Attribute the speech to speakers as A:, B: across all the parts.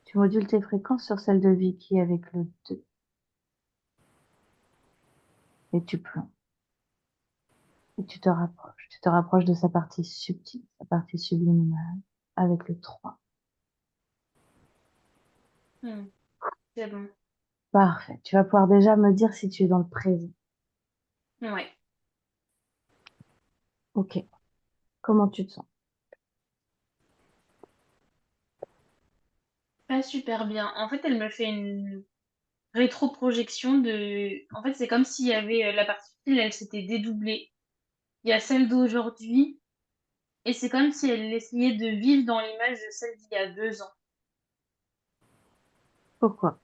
A: Tu modules tes fréquences sur celle de Vicky avec le 2 et tu plonges. Et tu te rapproches. Tu te rapproches de sa partie subtile, sa partie subliminale avec le 3.
B: Hmm, c'est bon.
A: Parfait. Tu vas pouvoir déjà me dire si tu es dans le présent.
B: Ouais.
A: Ok. Comment tu te sens?
B: Pas super bien. En fait, elle me fait une rétroprojection de. En fait, c'est comme s'il y avait la partie file, elle s'était dédoublée. Il y a celle d'aujourd'hui, et c'est comme si elle essayait de vivre dans l'image de celle d'il y a 2 ans.
A: Pourquoi?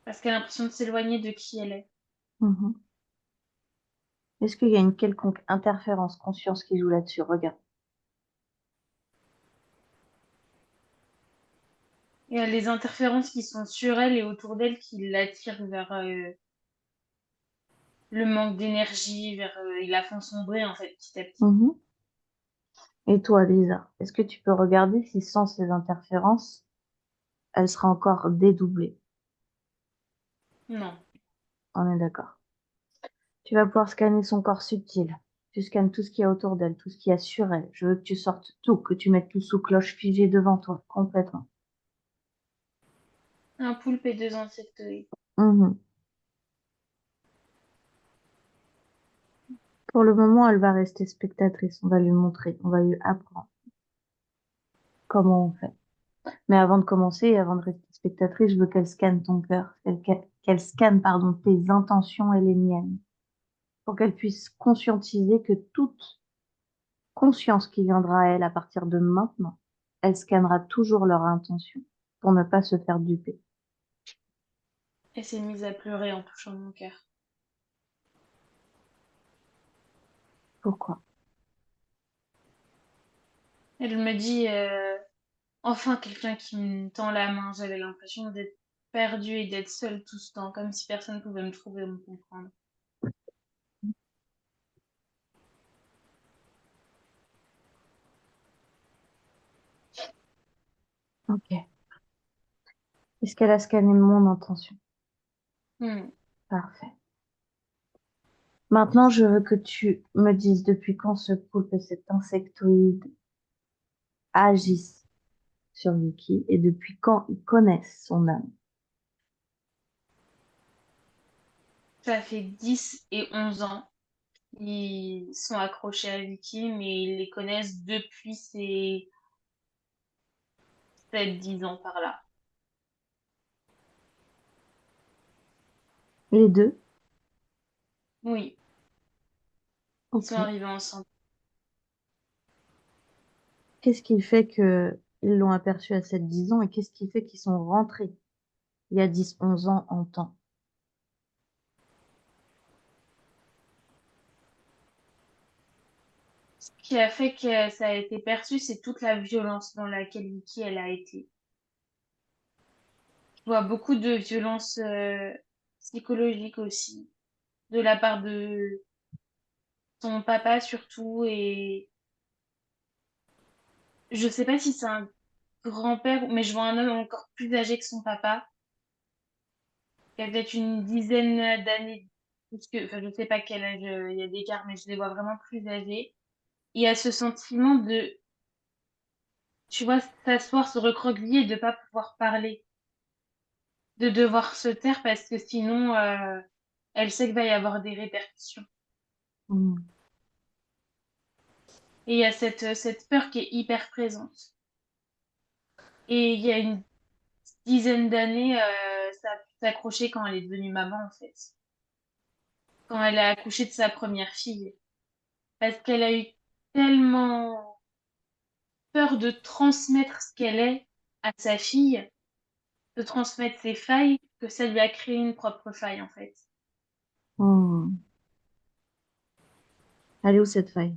B: Parce qu'elle a l'impression de s'éloigner de qui elle est.
A: Mhm. Est-ce qu'il y a une quelconque interférence conscience qui joue là-dessus? Regarde.
B: Et elle a les interférences qui sont sur elle et autour d'elle qui l'attirent vers le manque d'énergie, vers la fond sombrer, en fait, petit à petit.
A: Mhm. Et toi, Lisa, est-ce que tu peux regarder si sans ces interférences, elle sera encore dédoublée?
B: Non.
A: On est d'accord. Tu vas pouvoir scanner son corps subtil. Tu scannes tout ce qu'il y a autour d'elle, tout ce qu'il y a sur elle. Je veux que tu sortes tout, que tu mettes tout sous cloche figée devant toi, complètement.
B: Un poulpe et 2 insectoïdes.
A: Mhm. Pour le moment, elle va rester spectatrice. On va lui montrer, on va lui apprendre comment on fait. Mais avant de commencer et avant de rester spectatrice, je veux qu'elle scanne ton cœur, qu'elle scanne, pardon, tes intentions et les miennes, pour qu'elle puisse conscientiser que toute conscience qui viendra à elle à partir de maintenant, elle scannera toujours leur intention pour ne pas se faire duper.
B: Elle s'est mise à pleurer en touchant mon cœur.
A: Pourquoi?
B: Elle me dit enfin quelqu'un qui me tend la main. J'avais l'impression d'être perdue et d'être seule tout ce temps, comme si personne pouvait me trouver ou me comprendre.
A: Ok. Est-ce qu'elle a scanné mon intention?
B: Hmm.
A: Parfait. Maintenant, je veux que tu me dises depuis quand ce poulpe et cet insectoïde agissent sur Vicky et depuis quand ils connaissent son âme.
B: Ça fait 10 et 11 ans. Ils sont accrochés à Vicky, mais ils les connaissent depuis ces 7 10 ans par là.
A: Les deux?
B: Oui, ils
A: Ok.
B: sont arrivés ensemble.
A: Qu'est-ce qui fait que ils l'ont aperçu à 7 10 ans et qu'est-ce qui fait qu'ils sont rentrés il y a 10 11 ans en temps?
B: Ce qui a fait que ça a été perçu, c'est toute la violence dans laquelle Vicky elle a été. Je vois beaucoup de violence psychologique aussi, de la part de son papa surtout, et je sais pas si c'est un grand-père, mais je vois un homme encore plus âgé que son papa, qui a peut-être une dizaine d'années, enfin je sais pas quel âge il y a d'écart, mais je les vois vraiment plus âgés. Il y a ce sentiment de, tu vois, s'asseoir, se recroqueviller et de pas pouvoir parler, de devoir se taire parce que sinon, elle sait qu'il va y avoir des répercussions.
A: Hmm.
B: Et il y a cette peur qui est hyper présente. Et il y a une dizaine d'années, ça a pu s'accrocher quand elle est devenue maman, en fait. Quand elle a accouché de sa première fille. Parce qu'elle a eu tellement peur de transmettre ce qu'elle est à sa fille, de transmettre ses failles, que ça lui a créé une propre faille, en fait.
A: Hmm. Elle est où cette faille?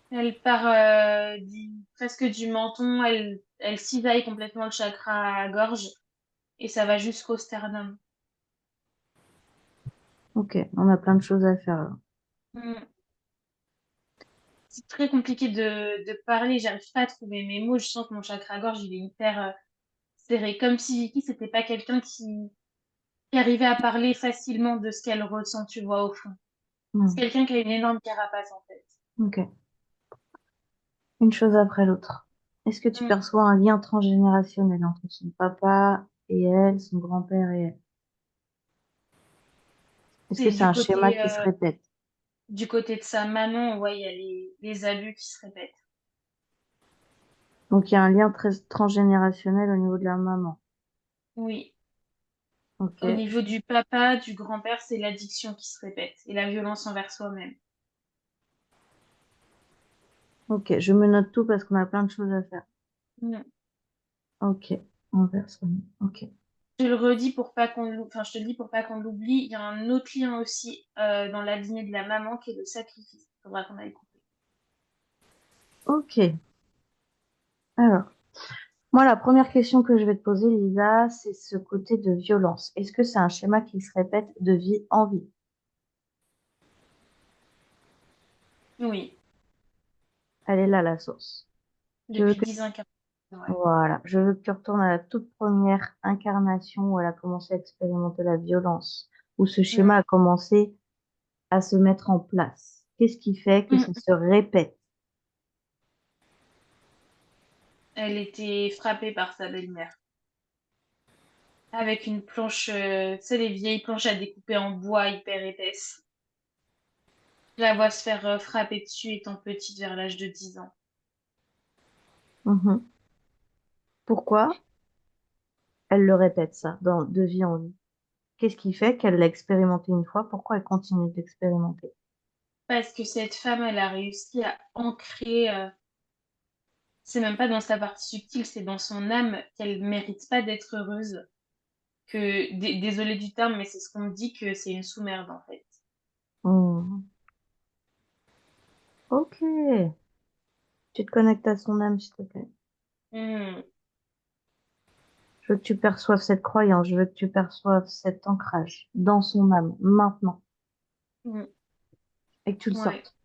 B: Elle part presque du menton, elle cisaille complètement le chakra à gorge, et ça va jusqu'au sternum.
A: Ok, on a plein de choses à faire là.
B: Mm. c'est très compliqué de parler. J'arrive pas à trouver mes mots. Je sens que mon chakra-gorge, il est hyper serré. Comme si Vicky, c'était pas quelqu'un qui arrivait à parler facilement de ce qu'elle ressent, tu vois, au fond. C'est
A: Hmm.
B: quelqu'un qui a une énorme carapace, en fait.
A: Ok. Une chose après l'autre. Est-ce que tu
B: Mm.
A: perçois un lien transgénérationnel entre son papa et elle, son grand-père et elle? Est-ce que
B: C'est
A: c'est un schéma qui se répète?
B: du côté de sa maman, ouais, il y a les abus qui se répètent.
A: Donc il y a un lien très transgénérationnel au niveau de la maman.
B: Oui.
A: Ok.
B: Au niveau du papa, du grand-père, c'est l'addiction qui se répète et la violence envers soi-même.
A: Ok. Je me note tout parce qu'on a plein de choses à faire.
B: Mm.
A: Ok. Inverse. Ok.
B: Je le redis pour pas enfin, je te le dis pour pas qu'on l'oublie. Il y a un autre lien aussi dans la lignée de la maman qui est le sacrifice. Il faudra qu'on aille couper.
A: Ok. Alors, moi, la première question que je vais te poser, Lisa, c'est ce côté de violence. Est-ce que c'est un schéma qui se répète de vie en vie?
B: Oui,
A: Elle est là, la source. Je veux
B: depuis
A: que
B: 10 incarnations. Ouais.
A: Voilà, je veux que tu retournes à la toute première incarnation où elle a commencé à expérimenter la violence, où ce schéma
B: Mm.
A: a commencé à se mettre en place. Qu'est-ce qui fait que
B: Mm.
A: ça se répète?
B: Elle était frappée par sa belle-mère avec une planche, tu sais, les vieilles planches à découper en bois hyper épaisses. Je la vois se faire frapper dessus étant petite vers l'âge de 10 ans.
A: Mhm. Pourquoi elle le répète ça de vie en vie? Qu'est-ce qui fait qu'elle l'a expérimenté une fois? Pourquoi elle continue d'expérimenter?
B: Parce que cette femme, elle a réussi à ancrer, c'est même pas dans sa partie subtile, c'est dans son âme qu'elle mérite pas d'être heureuse. Désolée du terme, mais c'est ce qu'on me dit que c'est une sous-merde en fait.
A: Hmm. Ok, tu te connectes à son âme, s'il te plaît.
B: Hmm.
A: Je veux que tu perçoives cette croyance, je veux que tu perçoives cet ancrage dans son âme, maintenant,
B: Hmm.
A: et que tu le
B: Ouais,
A: sortes.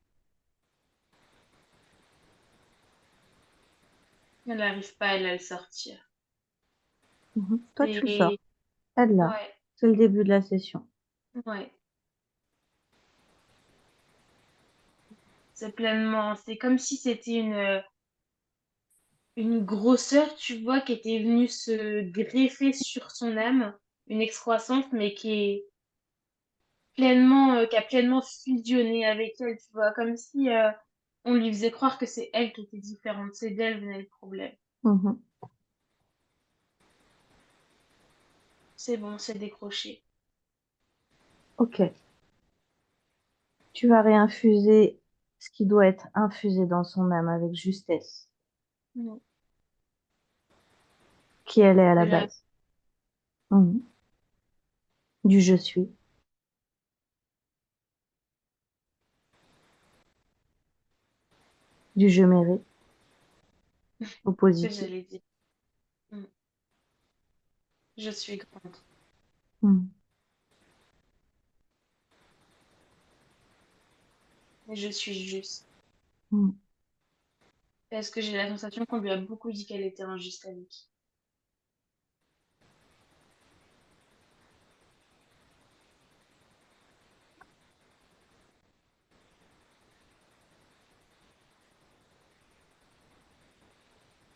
B: elle n'arrive pas elle, à le sortir.
A: Mhm. Toi, tu le sors.
B: C'est
A: Elle là.
B: ouais,
A: C'est le début de la session.
B: ouais. C'est pleinement. C'est comme si c'était une grosseur, tu vois, qui était venue se greffer sur son âme, une excroissance, mais qui a pleinement fusionné avec elle, tu vois, comme si on lui faisait croire que c'est elle qui était différente, c'est d'elle venait le problème.
A: Mhm.
B: C'est bon, c'est décroché.
A: Ok. Tu vas réinfuser ce qui doit être infusé dans son âme avec justesse,
B: Mm.
A: qui elle est à
B: De
A: la
B: la...
A: base. Mhm. Du je suis, du je mérite, au
B: ce que
A: positif.
B: j'allais dire. Mm. Je suis grande
A: Mhm.
B: et je suis juste.
A: Mhm.
B: Parce que j'ai la sensation qu'on lui a beaucoup dit qu'elle était injuste avec.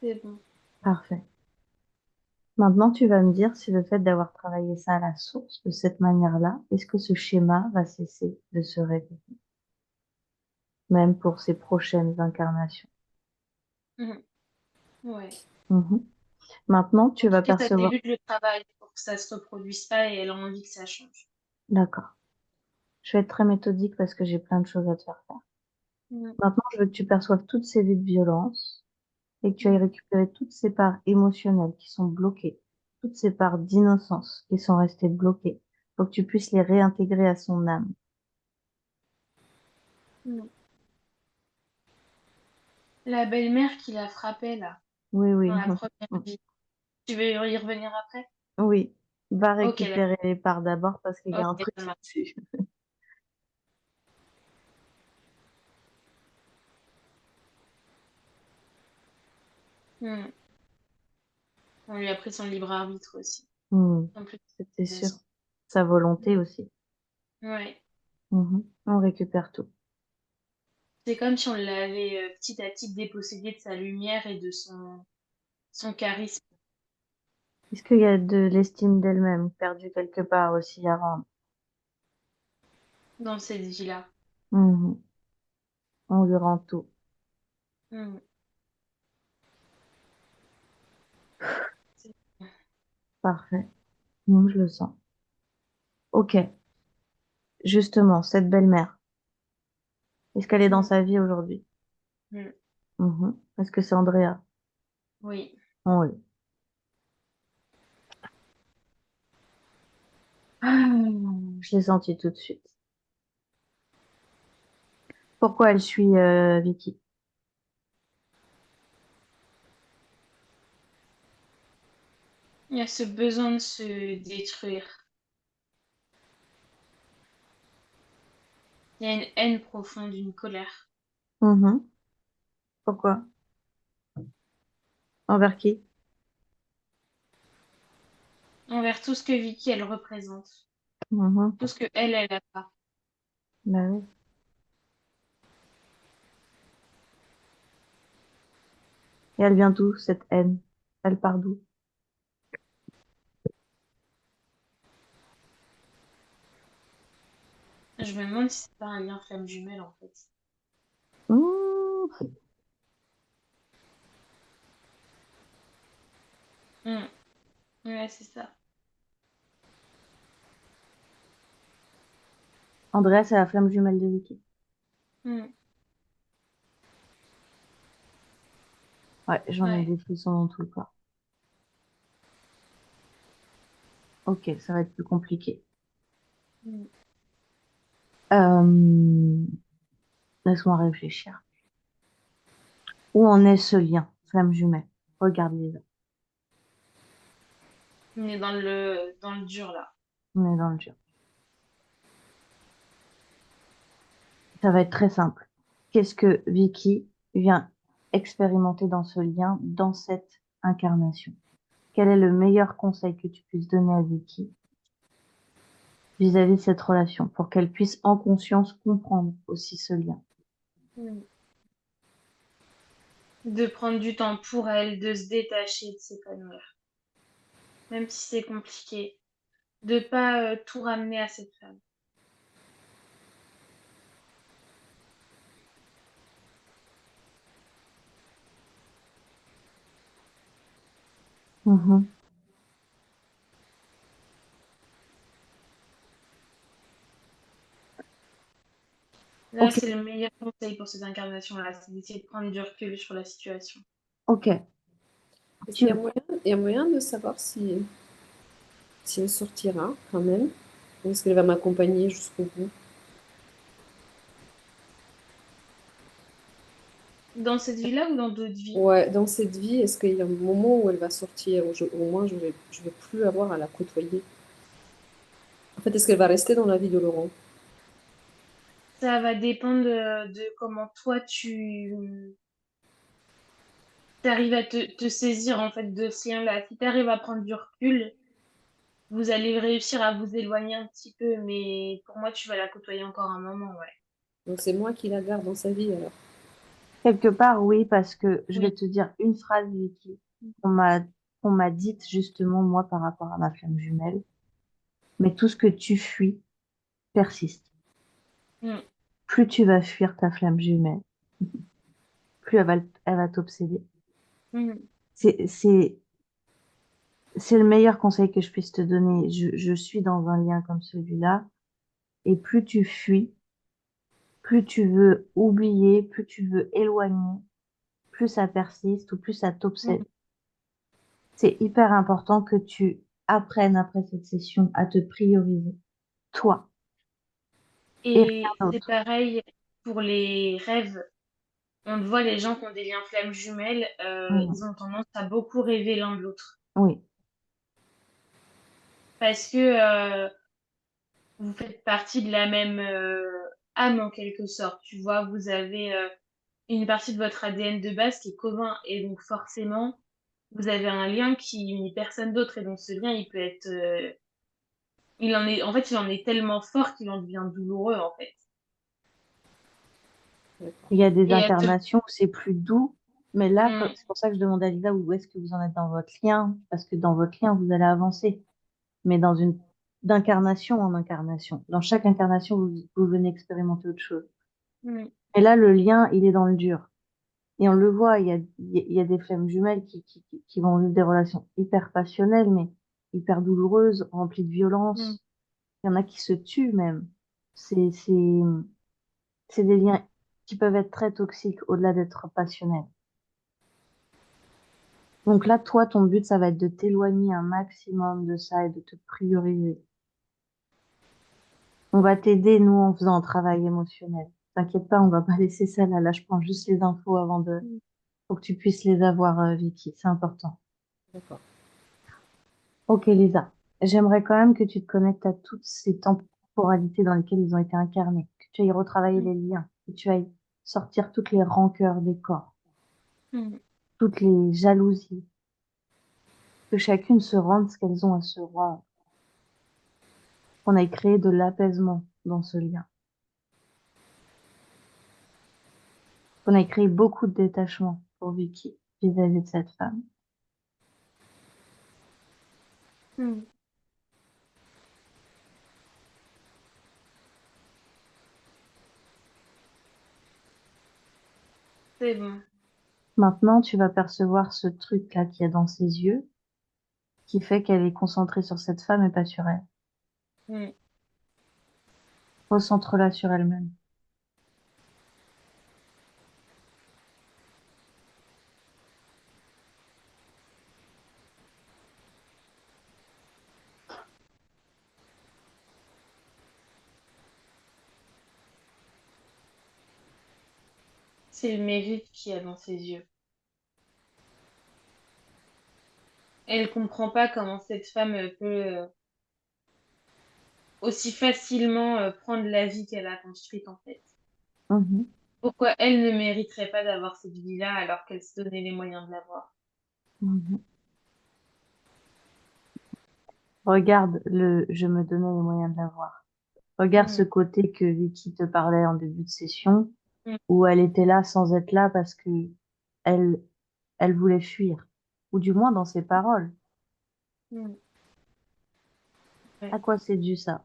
B: C'est bon.
A: Parfait. Maintenant, tu vas me dire si le fait d'avoir travaillé ça à la source de cette manière-là, est-ce que ce schéma va cesser de se répéter, même pour ses prochaines incarnations.
B: Mhm. Ouais.
A: Mhm. Maintenant,
B: En
A: tu
B: tout
A: vas
B: cas, ça
A: percevoir.
B: débute le travail pour que ça se reproduise pas et elle a envie que ça change.
A: D'accord. Je vais être très méthodique parce que j'ai plein de choses à te faire faire.
B: Mhm.
A: Maintenant, je veux que tu perçoives toutes ces vies de violence et que tu ailles
B: Mhm.
A: récupérer toutes ces parts émotionnelles qui sont bloquées, toutes ces parts d'innocence qui sont restées bloquées, pour que tu puisses les réintégrer à son âme.
B: Mhm. La belle-mère qui l'a frappée là,
A: Oui,
B: dans
A: oui,
B: la première vie. Tu veux y revenir après?
A: oui. Va
B: Ok, d'accord.
A: récupérer les parts d'abord parce qu'il y a
B: Ok,
A: un truc
B: ça marche.
A: qui tue.
B: Hmm. On lui a pris son libre arbitre aussi.
A: Hmm,
B: En plus
A: c'était
B: de
A: sûr.
B: ça.
A: Sa volonté aussi.
B: Ouais.
A: Mhm. On récupère tout.
B: C'est comme si on l'avait petit à petit dépossédé de sa lumière et de son charisme
A: Est-ce qu'il y a de l'estime d'elle-même perdue quelque part aussi à rendre?
B: dans cette vie-là.
A: Mhm. On lui rend tout.
B: Hmm. C'est-
A: Parfait. Je le sens. Ok. Justement, cette belle-mère, est-ce qu'elle est dans
B: Hmm.
A: sa vie aujourd'hui?
B: Hmm.
A: Est-ce que c'est Andrea?
B: Oui.
A: Oui. Je l'ai senti tout de suite. Pourquoi elle suit Vicky?
B: Il y a ce besoin de se détruire. Il y a une haine profonde, une colère.
A: Mhm. Pourquoi? Envers qui?
B: Envers tout ce que Vicky, elle représente.
A: Mhm.
B: Tout ce que elle a pas.
A: Bah oui. Et elle vient d'où, cette haine? Elle part d'où?
B: Je me demande si c'est pas un lien flamme jumelle, en fait.
A: Mmh.
B: Hmm. Ouais, c'est ça.
A: Andrea, c'est la flamme jumelle de Vicky.
B: Hmm.
A: Ouais, j'en ai
B: Ouais.
A: des frissons dans tout le corps. Ok, ça va être plus compliqué.
B: Hmm.
A: Euh, Laisse-moi réfléchir. Où en est ce lien, flamme jumelle? Regarde-les.
B: On est dans le dur, là.
A: On est dans le dur. Ça va être très simple. Qu'est-ce que Vicky vient expérimenter dans ce lien, dans cette incarnation? Quel est le meilleur conseil que tu puisses donner à Vicky vis-à-vis de cette relation pour qu'elle puisse en conscience comprendre aussi ce lien?
B: Hmm. De prendre du temps pour elle, de se détacher, de s'épanouir. Même si c'est compliqué. De pas tout ramener à cette femme.
A: Mhm.
B: Là,
A: Ok,
B: c'est le meilleur conseil pour cette incarnation-là, c'est d'essayer de prendre du recul sur la situation.
A: ok.
C: Est-ce qu'il y a
A: Tu...
C: moyen, il y a moyen de savoir si elle sortira quand même? Ou est-ce qu'elle va m'accompagner jusqu'au bout?
B: Dans cette vie-là ou dans d'autres vies?
C: Ouais, dans cette vie, est-ce qu'il y a un moment où elle va sortir, où au moins je vais plus avoir à la côtoyer? En fait, est-ce qu'elle va rester dans la vie de Laurent?
B: Ça va dépendre de comment toi tu arrives à te saisir en fait de ce lien-là. Si tu arrives à prendre du recul, vous allez réussir à vous éloigner un petit peu, mais pour moi, tu vas la côtoyer encore un moment, ouais.
C: Donc c'est moi qui la garde dans sa vie alors.
A: Quelque part, oui, parce que je vais
B: Oui.
A: te dire une phrase, Vicky, qu'on m'a qu'on m'a dite justement, moi, par rapport à ma flamme jumelle. Mais tout ce que tu fuis persiste.
B: Mm.
A: Plus tu vas fuir ta flamme jumelle, plus elle va t'obséder.
B: Mm.
A: C'est, c'est, c'est le meilleur conseil que je puisse te donner. Je suis dans un lien comme celui-là, et plus tu fuis, plus tu veux oublier, plus tu veux éloigner, plus ça persiste ou plus ça
B: Mm.
A: t'obsède. C'est hyper important que tu apprennes après cette session à te prioriser, toi et rien
B: Et c'est
A: d'autre.
B: pareil pour les rêves. On le voit, les gens qui ont des liens flammes jumelles,
A: Mhm.
B: ils ont tendance à beaucoup rêver l'un de l'autre.
A: Oui.
B: Parce que vous faites partie de la même âme en quelque sorte. Tu vois, vous avez une partie de votre ADN de base qui est commun. Et donc, forcément, vous avez un lien qui unit personne d'autre. Et donc, ce lien, il peut être, il en est tellement fort qu'il en devient douloureux, en fait.
C: D'accord.
A: Il y a des
B: Et
A: incarnations où c'est plus doux, mais là,
B: Mm,
A: c'est pour ça que je demande à Lisa où est-ce que vous en êtes dans votre lien, parce que dans votre lien, vous allez avancer, mais d'incarnation en incarnation. Dans chaque incarnation, vous venez expérimenter autre chose.
B: mm,
A: Et là, le lien, il est dans le dur. Et on le voit, il y a des flammes jumelles qui vont vivre des relations hyper passionnelles, mais hyper douloureuses, remplies de
B: mm,
A: violence. Il y en a qui se tuent même. C'est des liens qui peuvent être très toxiques au-delà d'être passionnels. Donc là, toi, ton but, ça va être de t'éloigner un maximum de ça et de te prioriser. On va t'aider, nous, en faisant un travail émotionnel. T'inquiète pas, on va pas laisser ça là. Là, je prends juste les infos
B: mm.
A: pour que tu puisses les avoir, Vicky. C'est important.
C: D'accord.
A: Ok, Lisa. J'aimerais quand même que tu te connectes à toutes ces temporalités dans lesquelles ils ont été incarnés, que tu ailles retravailler
B: Mm,
A: les liens, que tu ailles sortir toutes les rancœurs des corps,
B: mm.
A: toutes les jalousies, que chacune se rende ce qu'elles ont à se rendre, qu'on aille créer de l'apaisement dans ce lien, qu'on aille créer beaucoup de détachement pour Vicky vis-à-vis de cette femme.
B: Mm. C'est bon.
A: Maintenant, tu vas percevoir ce truc-là qu'il y a dans ses yeux, qui fait qu'elle est concentrée sur cette femme et pas sur elle.
B: Mm.
A: Recentre-la sur elle-même.
B: C'est le mérite qu'il y a dans ses yeux. Elle comprend pas comment cette femme peut aussi facilement prendre la vie qu'elle a construite, en fait.
A: Mhm,
B: Pourquoi elle ne mériterait pas d'avoir cette vie-là alors qu'elle se donnait les moyens de l'avoir?
A: mhm. Regarde je me donnais les moyens de l'avoir. Regarde ce
B: Mm,
A: côté que Vicky te parlait en début de session,
B: mm,
A: où elle était là sans être là parce que elle, elle voulait fuir. Ou du moins dans ses paroles.
B: mm.
A: À
B: Ouais.
A: quoi c'est dû ça?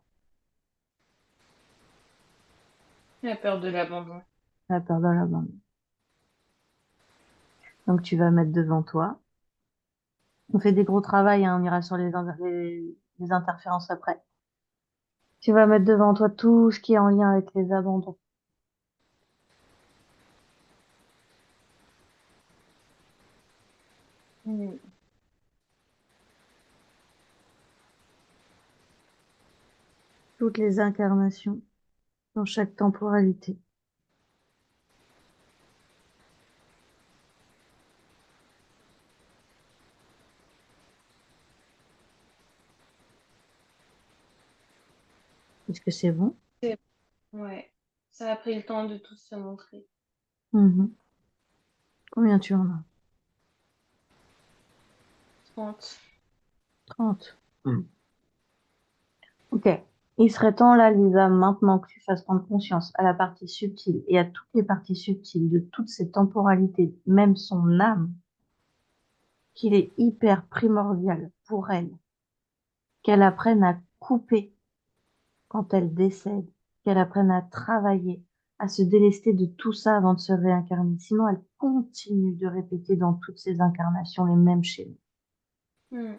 B: La peur de l'abandon.
A: La peur de l'abandon. Donc tu vas mettre devant toi. On fait des gros travails, hein, on ira sur les interférences après. Tu vas mettre devant toi tout ce qui est en lien avec les abandons.
B: Mm.
A: Toutes les incarnations dans chaque temporalité. Est-ce que c'est bon?
B: C'est- Ouais. Ça a pris le temps de tout se montrer.
A: Mhm. Combien tu en as?
B: 30.
A: 30. Ok. Il serait temps là, Lisa, maintenant que tu fasses prendre conscience à la partie subtile et à toutes les parties subtiles de toutes ces temporalités, même son âme, qu'il est hyper primordial pour elle qu'elle apprenne à couper quand elle décède, qu'elle apprenne à travailler, à se délester de tout ça avant de se réincarner. Sinon, elle continue de répéter dans toutes ses incarnations les mêmes schémas.
B: Mm.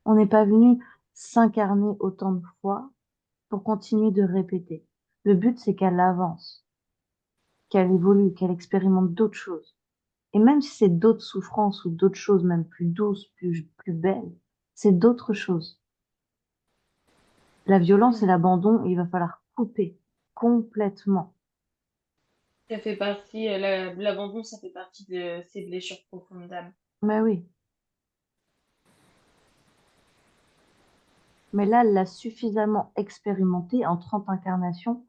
A: On n'est pas venu s'incarner autant de fois pour continuer de répéter. Le but, c'est qu'elle avance, qu'elle évolue, qu'elle expérimente d'autres choses. Et même si c'est d'autres souffrances ou d'autres choses même plus douces, plus belles, c'est d'autres choses. La violence et
B: Mm.
A: l'abandon, il va falloir couper complètement.
B: Ça fait partie, l'abandon, ça fait partie de ses blessures profondes d'âme.
A: Mais oui. Mais là, elle l'a suffisamment expérimenté en 30 incarnations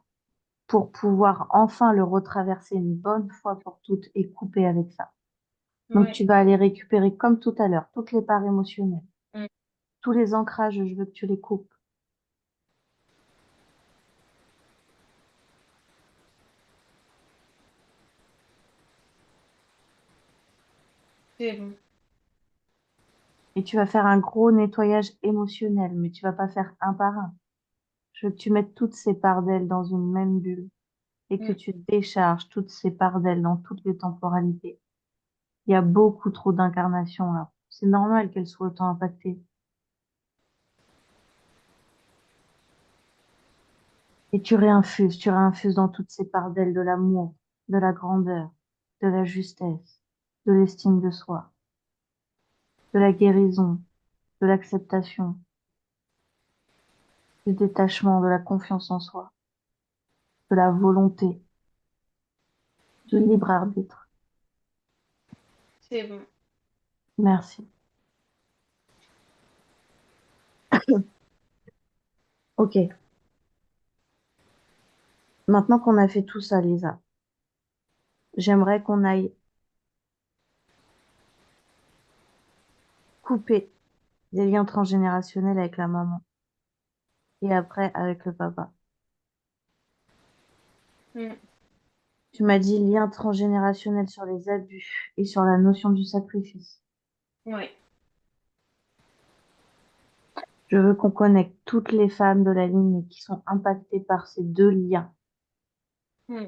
A: pour pouvoir enfin le retraverser une bonne fois pour toutes et couper avec ça. Donc,
B: Ouais.
A: tu vas aller récupérer comme tout à l'heure toutes les parts émotionnelles,
B: Mm.
A: tous les ancrages, je veux que tu les coupes.
B: C'est bon.
A: Et tu vas faire un gros nettoyage émotionnel, mais tu vas pas faire un par un. Je veux que tu mettes toutes ces parts d'elles dans une même bulle et que
B: Mm.
A: tu décharges toutes ces parts d'elles dans toutes les temporalités. Il y a beaucoup trop d'incarnations là. C'est normal qu'elles soient autant impactées. Et tu réinfuses dans toutes ces parts d'elles de l'amour, de la grandeur, de la justesse, de l'estime de soi, de la guérison, de l'acceptation, du détachement, de la confiance en soi, de la volonté, du libre arbitre.
B: C'est bon.
A: Merci. Ok. Maintenant qu'on a fait tout ça, Lisa, j'aimerais qu'on aille couper des liens transgénérationnels avec la maman et après avec le papa.
B: Mm.
A: Tu m'as dit lien transgénérationnel sur les abus et sur la notion du sacrifice.
B: Ouais.
A: Je veux qu'on connecte toutes les femmes de la lignée qui sont impactées par ces deux liens.
B: Mm.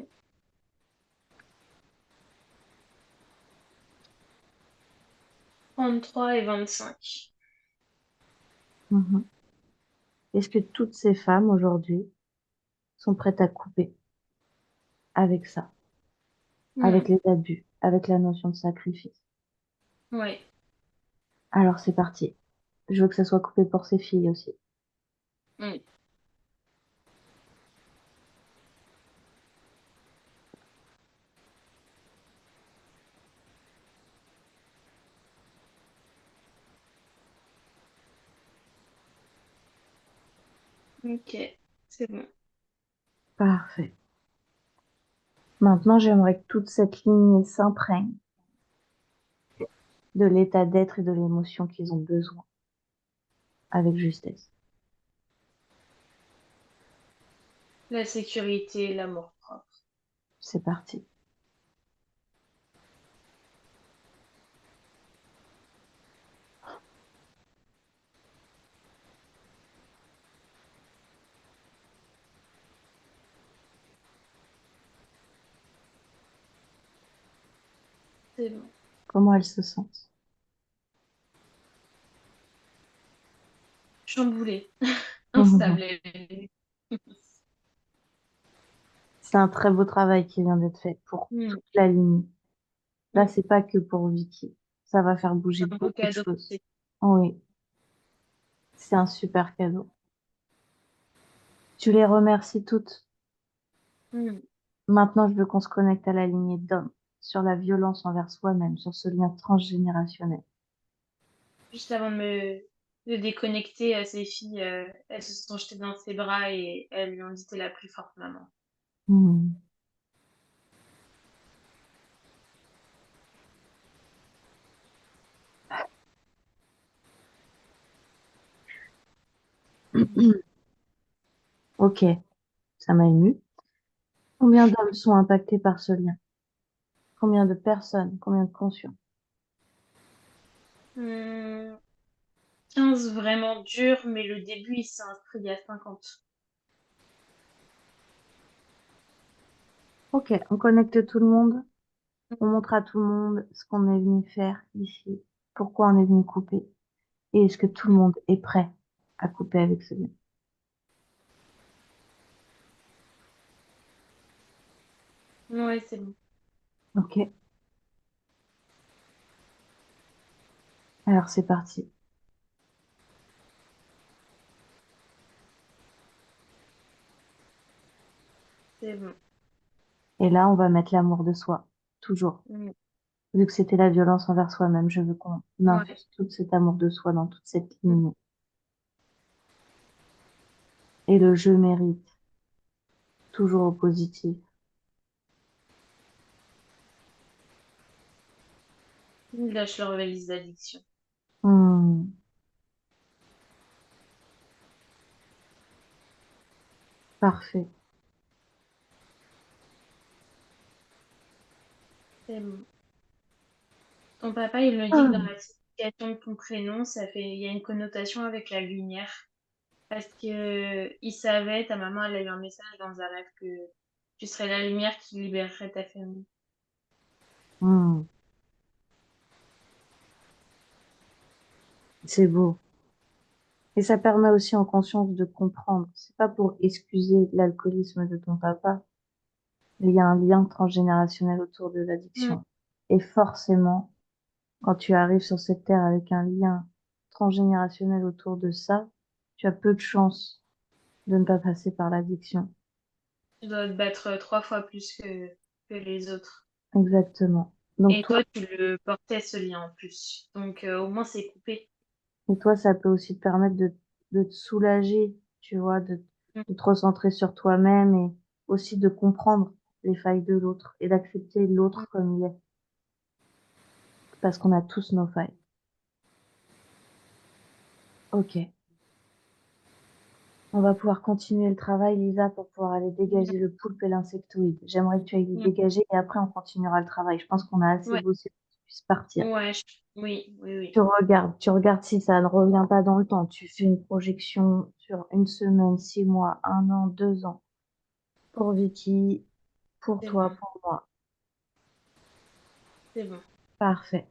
B: 33 et 25.
A: Mhm. Est-ce que toutes ces femmes aujourd'hui sont prêtes à couper avec ça, avec
B: Mm.
A: les abus, avec la notion de sacrifice?
B: Ouais.
A: Alors c'est parti. Je veux que ça soit coupé pour ces filles aussi.
B: Mm. Ok. C'est bon.
A: Parfait. Maintenant, j'aimerais que toute cette lignée s'imprègne de l'état d'être et de l'émotion qu'ils ont besoin, avec justesse.
B: La sécurité, l'amour propre.
A: C'est parti.
B: C'est bon.
A: Comment elles se sentent?
B: Chamboulé.
A: Mhm.
B: Instable.
A: C'est un très beau travail qui vient d'être fait pour
B: Mm.
A: toute la lignée. Là,
B: Mm.
A: c'est pas que pour Vicky. Ça va faire bouger
B: Un beau
A: beaucoup de
B: cadeau.
A: choses. Oui, c'est un super cadeau. Tu les remercies toutes.
B: Mm.
A: Maintenant, je veux qu'on se connecte à la lignée d'hommes, sur la violence envers soi-même, sur ce lien transgénérationnel.
B: Juste avant de déconnecter, ces filles, elles se sont jetées dans ses bras et elles lui ont dit t'es la plus forte, maman.
A: Mhm. Ok, ça m'a ému. Combien d'hommes sont impactés par ce lien? Combien de personnes? Combien de conscients?
B: 15 vraiment dur, mais le début, il s'est inscrit à 50.
A: Ok, on connecte tout le monde. On montre à tout le monde ce qu'on est venu faire ici, pourquoi on est venu couper, et est-ce que tout le monde est prêt à couper avec ce lien.
B: Ouais, c'est bon.
A: Ok, alors c'est parti.
B: C'est bon.
A: Et là, on va mettre l'amour de soi, toujours.
B: Mm.
A: Vu que c'était la violence envers soi-même, je veux qu'on
B: Ouais.
A: infuse tout cet amour de soi dans toute cette
B: Mm.
A: ligne. Et le je mérite. toujours au positif.
B: Ils lâchent leur valise d'addiction.
A: Hmm, parfait.
B: C'est bon. Ton papa, il me dit que dans
A: Ah,
B: la signification de ton prénom, il y a une connotation avec la lumière. Parce que il savait, ta maman, elle a eu un message dans un rêve que tu serais la lumière qui libérerait ta famille.
A: hmm, c'est beau. Et ça permet aussi en conscience de comprendre. C'est pas pour excuser l'alcoolisme de ton papa, mais il y a un lien transgénérationnel autour de
B: Mm.
A: l'addiction. Et forcément, quand tu arrives sur cette terre avec un lien transgénérationnel autour de ça, tu as peu de chances de ne pas passer par l'addiction.
B: Tu dois te battre 3 fois plus que les autres.
A: Exactement. Donc
B: Et
A: toi,
B: toi, tu le portais ce lien en plus. Donc au moins, c'est coupé.
A: et toi, ça peut aussi te permettre de te soulager, tu vois,
B: Mm.
A: de te recentrer sur toi-même et aussi de comprendre les failles de l'autre et d'accepter
B: Mm.
A: l'autre comme il est, parce qu'on a tous nos failles. Ok. On va pouvoir continuer le travail, Lisa, pour pouvoir aller dégager le poulpe et l'insectoïde. J'aimerais que tu ailles les
B: Mm.
A: dégager et après on continuera le travail. Je pense qu'on a assez
B: Ouais,
A: bossé pour que tu puisses partir.
B: ouais, oui, oui,
A: Tu
B: oui.
A: regardes, tu regardes si ça ne revient pas dans le temps. Tu fais une projection sur une semaine, 6 mois, 1 an, 2 ans. Pour Vicky, pour
B: C'est
A: toi,
B: bon,
A: pour moi.
B: c'est bon.
A: Parfait.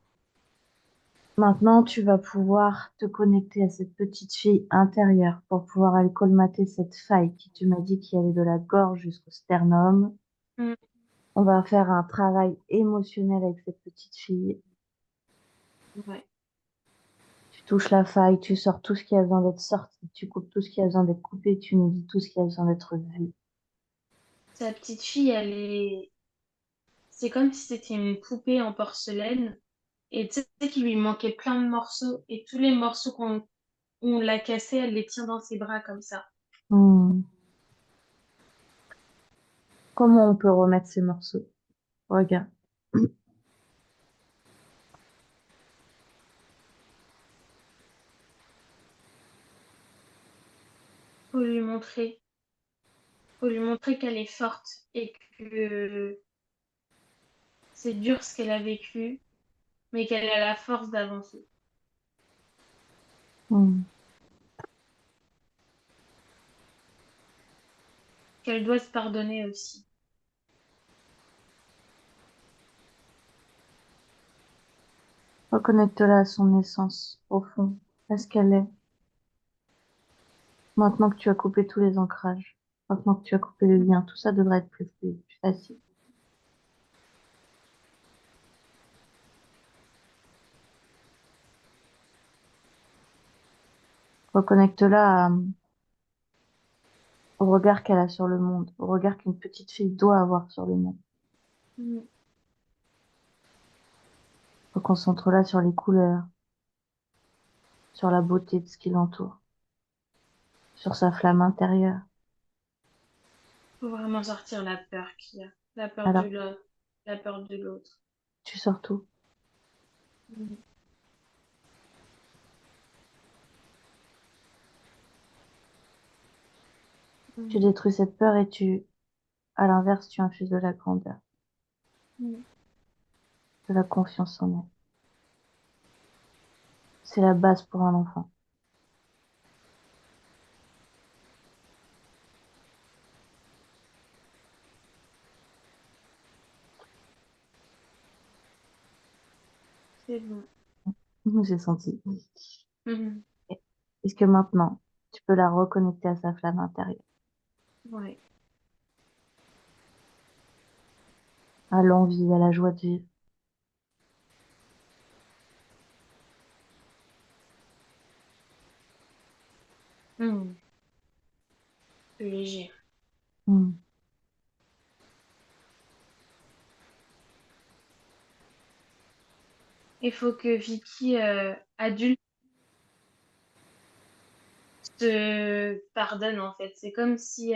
A: Maintenant, tu vas pouvoir te connecter à cette petite fille intérieure pour pouvoir aller colmater cette faille qui tu m'as dit qui allait de la gorge jusqu'au sternum.
B: Mm.
A: On va faire un travail émotionnel avec cette petite fille.
B: Ouais.
A: Tu touches la faille, tu sors tout ce qui a besoin d'être sorti, tu coupes tout ce qui a besoin d'être coupé, tu nous dis tout ce qui a besoin d'être vu.
B: Sa petite fille, c'est comme si c'était une poupée en porcelaine. Et tu sais qu'il lui manquait plein de morceaux. Et tous les morceaux qu'on on l'a cassé, elle les tient dans ses bras comme ça.
A: Hmm. Comment on peut remettre ces morceaux? Regarde.
B: Faut lui montrer. Faut lui montrer qu'elle est forte et que c'est dur ce qu'elle a vécu, mais qu'elle a la force d'avancer.
A: Hmm.
B: Qu'elle doit se pardonner aussi.
A: Reconnecte-la à son essence, au fond, à ce qu'elle est. Maintenant que tu as coupé tous les ancrages, maintenant que tu as coupé le lien, tout ça devrait être plus fluide, plus facile. Reconnecte-la au regard qu'elle a sur le monde, au regard qu'une petite fille doit avoir sur le monde.
B: Mm.
A: Reconcentre-la sur les couleurs, sur la beauté de ce qui l'entoure, sur sa flamme intérieure.
B: Faut vraiment sortir la peur qu'il y a. La peur
A: Alors,
B: du l'autre. La peur de l'autre.
A: tu sors tout.
B: Mm.
A: Tu
B: Mm.
A: détruis cette peur et à l'inverse, tu infuses de la grandeur,
B: Mm.
A: de la confiance en elle. C'est la base pour un enfant.
B: C'est bon.
A: J'ai senti.
B: Mhm.
A: Est-ce que maintenant, tu peux la reconnecter à sa flamme intérieure,
B: Ouais.
A: à l'envie, à la joie de vivre?
B: Mm. Plus léger.
A: Hmm.
B: Il faut que Vicky, adulte, se pardonne en fait. C'est comme si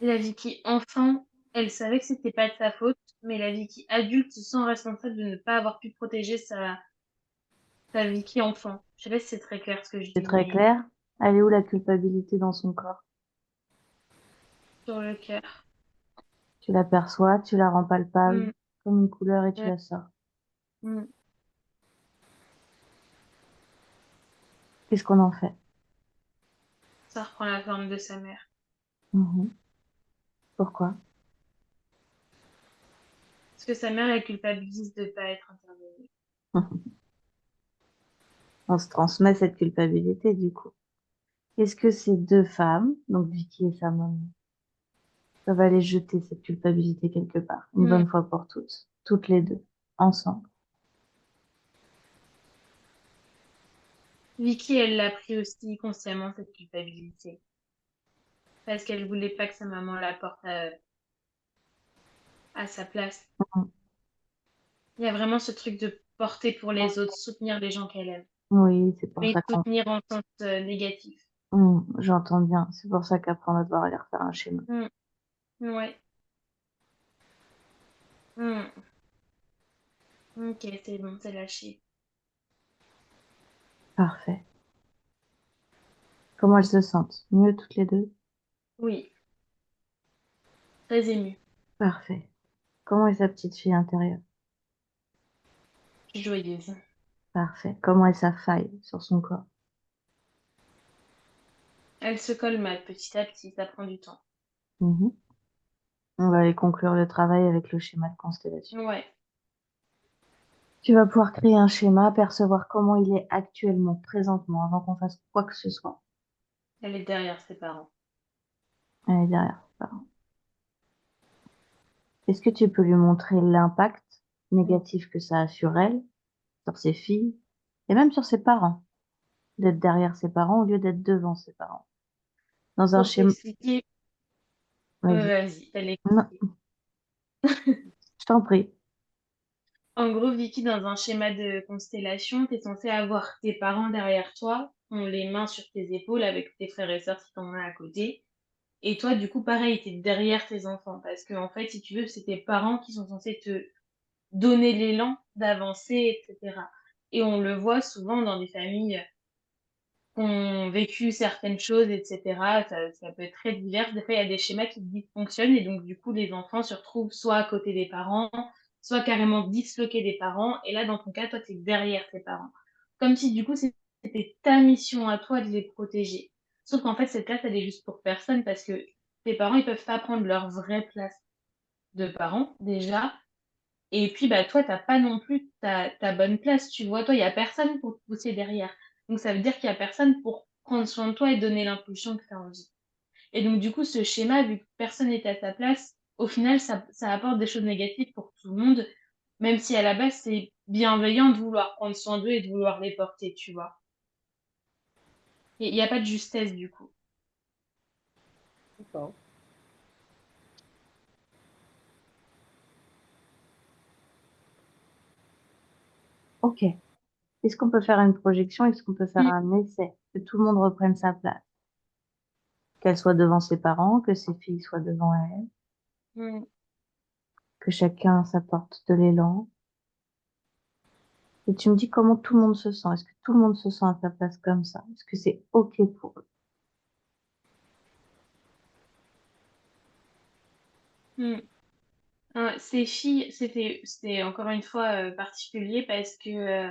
B: La Vicky enfant, elle savait que c'était pas de sa faute, mais la Vicky adulte se sent responsable de ne pas avoir pu protéger sa Vicky enfant. Je sais pas si c'est très clair ce que je
A: C'est
B: dis,
A: très
B: mais
A: clair. Elle est où la culpabilité dans son corps?
B: sur le cœur.
A: Tu l'aperçois, tu la rends palpable,
B: Mm,
A: comme une couleur et tu
B: ouais,
A: la sors.
B: mm.
A: Qu'est-ce qu'on en fait?
B: Ça reprend la forme de sa mère.
A: Mhm. Pourquoi?
B: Parce que sa mère la culpabilise de pas être intervenue.
A: On se transmet cette culpabilité du coup. Est-ce que ces deux femmes, donc Vicky et sa maman, peuvent aller jeter cette culpabilité quelque part, une
B: Mm.
A: bonne fois pour toutes les deux, ensemble?
B: Vicky, elle l'a pris aussi consciemment, cette culpabilité. Parce qu'elle voulait pas que sa maman la porte à sa place.
A: Mhm.
B: Il y a vraiment ce truc de porter pour les autres, soutenir les gens qu'elle aime.
A: Oui, c'est pour
B: Mais
A: ça qu'on...
B: soutenir en sens négatif.
A: J'entends bien. C'est pour ça qu'après on va devoir aller refaire un schéma.
B: Mm. Ouais. Mm. Ok, c'est bon, c'est lâché.
A: Parfait. Comment elles se sentent? Mieux toutes les deux?
B: Oui, très émue,
A: Parfait. Comment est sa petite fille intérieure?
B: joyeuse.
A: Parfait. Comment est sa faille sur son corps?
B: Elle se colmate petit à petit, ça prend du temps.
A: Mhm. On va aller conclure le travail avec le schéma de constellation.
B: Ouais,
A: Tu vas pouvoir créer un schéma, percevoir comment il est actuellement, présentement, avant qu'on fasse quoi que ce soit.
B: elle est derrière ses parents.
A: Elle est derrière ses parents. Est-ce que tu peux lui montrer l'impact
B: Mm.
A: négatif que ça a sur elle, sur ses filles, et même sur ses parents, d'être derrière ses parents au lieu d'être devant ses parents? Dans un
B: Pour
A: schéma,
B: t'expliquer,
A: vas-y.
B: vas-y, elle est
A: Non,
B: expliquer.
A: je t'en prie.
B: En gros, Vicky, dans un schéma de constellation, t'es censé avoir tes parents derrière toi, ont les mains sur tes épaules avec tes frères et sœurs si t'en as à côté. Et toi, du coup, pareil, t'es derrière tes enfants. Parce que, en fait, si tu veux, c'est tes parents qui sont censés te donner l'élan d'avancer, etc. Et on le voit souvent dans des familles qui ont vécu certaines choses, etc. Ça peut être très divers. Des fois, il y a des schémas qui dysfonctionnent et donc, du coup, les enfants se retrouvent soit à côté des parents, soit carrément disloqués des parents. Et là, dans ton cas, toi, tu es derrière tes parents. Comme si, du coup, c'était ta mission à toi de les protéger. Sauf qu'en fait, cette place, elle est juste pour personne parce que tes parents, ils peuvent pas prendre leur vraie place de parents, déjà. Et puis, bah, toi, t'as pas non plus ta bonne place, tu vois. Toi, il y a personne pour te pousser derrière. Donc, ça veut dire qu'il y a personne pour prendre soin de toi et donner l'impulsion que tu as envie. Et donc, du coup, ce schéma, vu que personne n'est à ta place, au final, ça apporte des choses négatives pour tout le monde, même si à la base, c'est bienveillant de vouloir prendre soin d'eux et de vouloir les porter, tu vois. Et il n'y a pas de justesse, du coup.
C: D'accord.
A: Ok. Est-ce qu'on peut faire une projection? Est-ce qu'on peut faire
B: Mm,
A: un essai? Que tout le monde reprenne sa place? Qu'elle soit devant ses parents, que ses filles soient devant elle,
B: mm.
A: que chacun s'apporte de l'élan. Et tu me dis comment tout le monde se sent. Est-ce que tout le monde se sent à sa place comme ça? Est-ce que c'est ok pour eux?
B: Mm. Ces filles, c'était encore une fois particulier parce que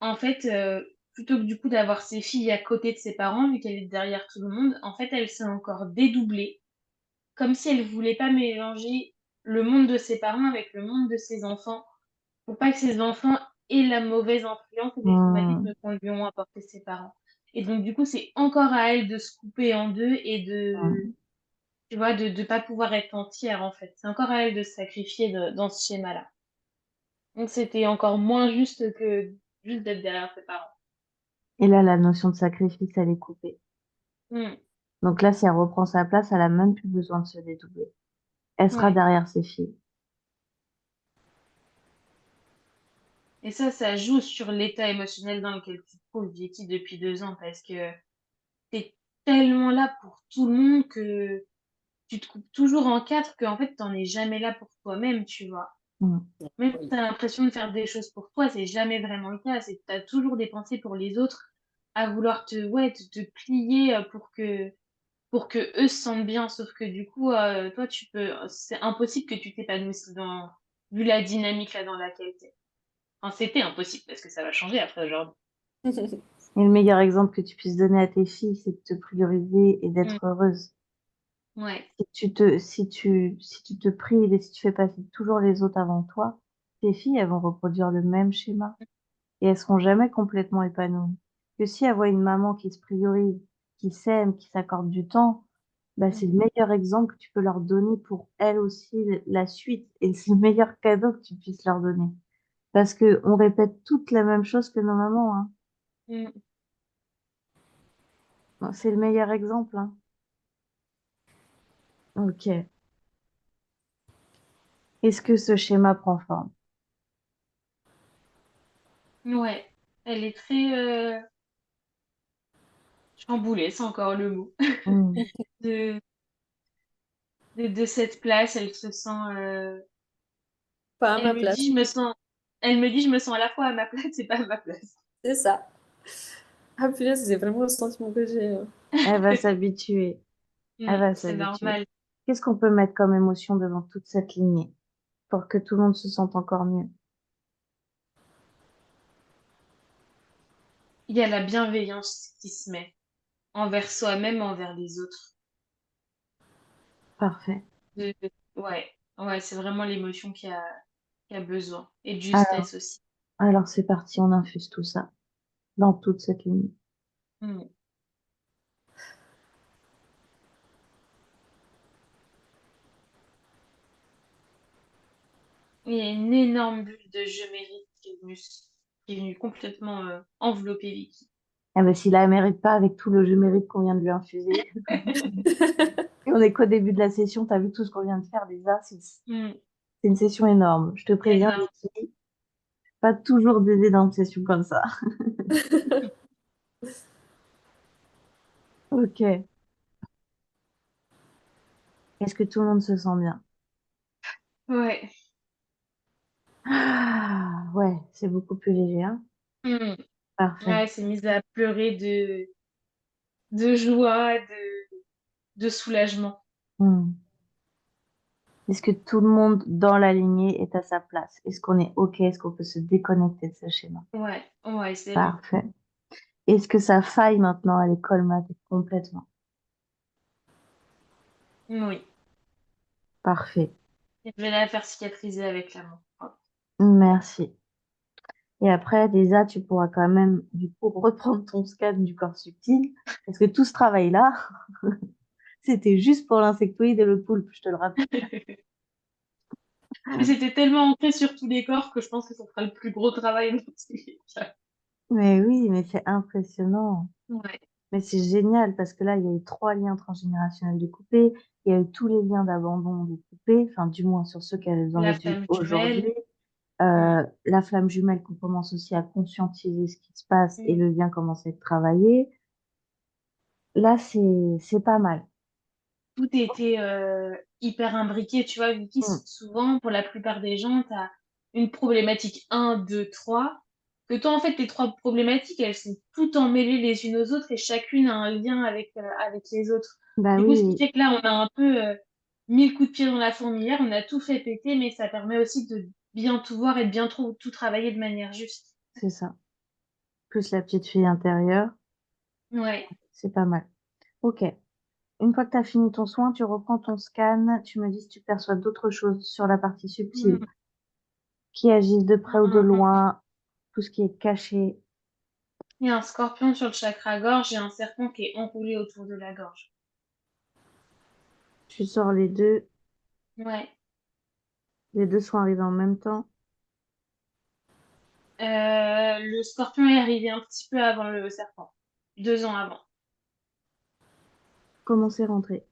B: en fait, plutôt que du coup d'avoir ses filles à côté de ses parents, vu qu'elle est derrière tout le monde, en fait, elle s'est encore dédoublée, comme si elle voulait pas mélanger le monde de ses parents avec le monde de ses enfants, pour pas que ses enfants aient la mauvaise influence et les
A: Hmm,
B: traumatismes qu'on lui ont apporté ses parents. Et donc, du coup, c'est encore à elle de se couper en deux et
A: hmm.
B: tu vois, de pas pouvoir être entière, en fait. C'est encore à elle de se sacrifier dans ce schéma-là. Donc, c'était encore moins juste que juste d'être derrière ses parents.
A: Et là, la notion de sacrifice, elle est coupée.
B: Hmm.
A: Donc là, si elle reprend sa place, elle a même plus besoin de se dédoubler. Elle sera
B: Ouais.
A: derrière ses filles.
B: Et ça joue sur l'état émotionnel dans lequel tu te trouves, Vicky, depuis 2 ans, parce que t'es tellement là pour tout le monde que tu te coupes toujours en quatre, qu'en fait, t'en es jamais là pour toi-même, tu vois.
A: Mm.
B: Même si
C: Oui.
B: t'as l'impression de faire des choses pour toi, c'est jamais vraiment le cas. C'est t'as toujours des pensées pour les autres, à vouloir te plier pour que eux se sentent bien. Sauf que du coup, toi, c'est impossible que tu t'épanouisses vu la dynamique là dans laquelle t'es. Enfin, c'était impossible parce que ça va changer après aujourd'hui.
A: Et le meilleur exemple que tu puisses donner à tes filles, c'est de te prioriser et
B: Mm.
A: d'être heureuse.
B: Ouais.
A: Si tu te prives et si tu fais passer toujours les autres avant toi, tes filles, elles vont reproduire le même schéma et elles seront jamais complètement épanouies. Que si elles voient une maman qui se priorise, qui s'aime, qui s'accorde du temps, bah, c'est
B: Mm.
A: le meilleur exemple que tu peux leur donner pour elles aussi la suite et c'est le meilleur cadeau que tu puisses leur donner. Parce que on répète toutes la même chose que nos mamans, hein.
B: Mm.
A: Bon, c'est le meilleur exemple, hein. Ok. Est-ce que ce schéma prend forme?
B: Ouais. Elle est très chamboulée, c'est encore le mot.
A: Hmm.
B: De, de cette place,
C: Pas à
B: elle
C: ma
B: me
C: place.
B: dit, je me sens à la fois à ma place et pas à ma place.
C: C'est ça. Ah, punaise, c'est vraiment le sentiment que j'ai.
A: Elle va s'habituer. Elle va
B: C'est
A: s'habituer.
B: normal.
A: Qu'est-ce qu'on peut mettre comme émotion devant toute cette lignée pour que tout le monde se sente encore mieux?
B: Il y a la bienveillance qui se met envers soi-même, envers les autres.
A: Parfait.
B: De- Ouais, ouais, c'est vraiment l'émotion qui a besoin. Et de
A: Alors,
B: justesse aussi.
A: alors c'est parti, on infuse tout ça dans toute cette lignée.
B: Mm. Il y a une énorme bulle de je mérite qui est venue complètement envelopper Vicky.
A: Eh ben, si là, elle mérite pas avec tout le je mérite qu'on vient de lui infuser. Et on est qu'au début de la session, t'as vu tout ce qu'on vient de faire déjà, c'est
B: Mm.
A: une session énorme. Je te préviens,
B: Énorme.
A: Vicky, pas toujours d'aider dans une session comme ça. Ok. Est-ce que tout le monde se sent bien?
B: Ouais.
A: Ah, ouais, c'est beaucoup plus léger, hein?
B: Mm.
A: Parfait.
B: Ouais, c'est mise à pleurer de joie, de soulagement.
A: Hmm. Est-ce que tout le monde dans la lignée est à sa place? Est-ce qu'on est OK? Est-ce qu'on peut se déconnecter de ce schéma?
B: Ouais, ouais, c'est bon.
A: Parfait. Est-ce que sa faille maintenant, elle est colmatée complètement?
B: Oui.
A: Parfait.
B: Je vais la faire cicatriser avec l'amour.
A: Merci. Et après, déjà, tu pourras quand même, du coup, reprendre ton scan du corps subtil, parce que tout ce travail-là, c'était juste pour l'insectoïde et le poulpe, je te le rappelle.
B: Mais c'était tellement ancré sur tous les corps que je pense que ça fera le plus gros travail dans tous les cas.
A: Mais oui, mais c'est impressionnant.
B: Ouais.
A: Mais c'est génial parce que là, il y a eu 3 liens transgénérationnels de coupés, il y a eu tous les liens d'abandon de coupés, enfin, du moins sur ceux qu'elles ont
B: La
A: réduits
B: flamme
A: aujourd'hui.
B: jumelle. Mm.
A: La flamme jumelle qu'on commence aussi à conscientiser ce qui se passe et
B: Mm.
A: le lien commence à être travaillé. Là, c'est pas mal.
B: Tout était hyper imbriqué, tu vois, Vicky,
A: Mm.
B: souvent, pour la plupart des gens, tu as une problématique un 2 3 que toi, en fait, tes trois problématiques, elles sont toutes emmêlées les unes aux autres et chacune a un lien avec les autres.
A: Bah
B: Du coup, ce qui
A: oui,
B: fait que là, on a un peu mis le coup de pied dans la fourmilière, on a tout fait péter, mais ça permet aussi de bien tout voir et de bien tout travailler de manière juste.
A: c'est ça. Plus la petite fille intérieure,
B: Ouais.
A: c'est pas mal. Ok. Une fois que tu as fini ton soin, tu reprends ton scan, tu me dis si tu perçois d'autres choses sur la partie subtile,
B: Mm.
A: qui agissent de près ou de
B: Un-
A: loin, tout ce qui est caché.
B: Il y a un scorpion sur le chakra gorge et un serpent qui est enroulé autour de la gorge.
A: Tu sors les deux.
B: Ouais.
A: Les deux sont arrivés en même temps.
B: Le scorpion est arrivé un petit peu avant le serpent, 2 ans avant.
A: Comment c'est rentré?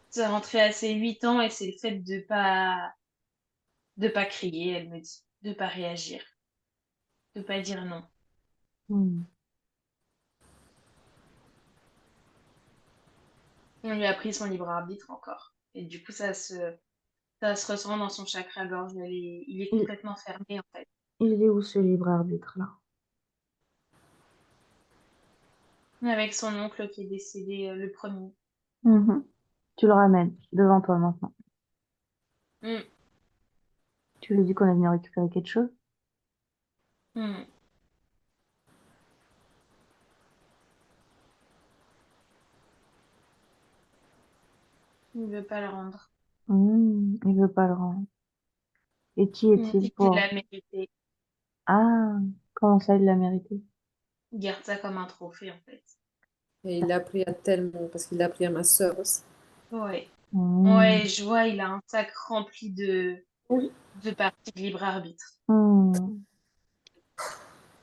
B: C'est rentré à ses 8 ans et c'est le fait de pas crier, elle me dit, de pas réagir, de pas dire non.
A: Hmm.
B: On lui a pris son libre arbitre encore. Et du coup, ça se ressent dans son chakra-gorge. Il est
A: Il,
B: complètement fermé, en fait.
A: il est où ce libre arbitre-là?
B: Avec son oncle qui est décédé le premier.
A: Mhm. Tu le ramènes devant toi maintenant.
B: Mm,
A: Tu lui dis qu'on est venu récupérer quelque chose?
B: mm. Il veut pas le rendre.
A: Il veut pas le rendre. Et qui
B: Il me
A: est-il
B: dit qu'il
A: pour...
B: l'a mérité.
A: Ah, comment ça, il l'a mérité?
B: Il garde ça comme un trophée, en fait.
C: Et il l'a appris à tellement, parce qu'il l'a appris à ma sœur aussi.
B: Ouais.
A: Hmm,
B: Ouais, je vois, il a un sac rempli
C: Oui.
B: de parties de libre arbitre.
A: hmm.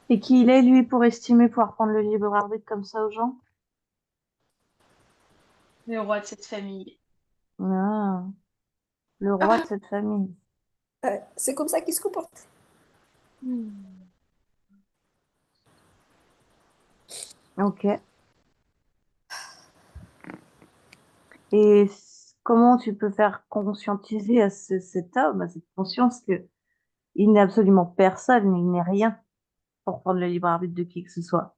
A: Et qui il est, lui, pour estimer pouvoir prendre le libre arbitre comme ça aux gens?
B: Le roi de cette famille.
A: Ah, le roi de
C: Ah,
A: cette famille.
C: c'est comme ça qu'il se comporte.
B: Hmm.
A: Ok. Et comment tu peux faire conscientiser à cet homme, à cette conscience que il n'est absolument personne, il n'est rien pour prendre le libre arbitre de qui que ce soit.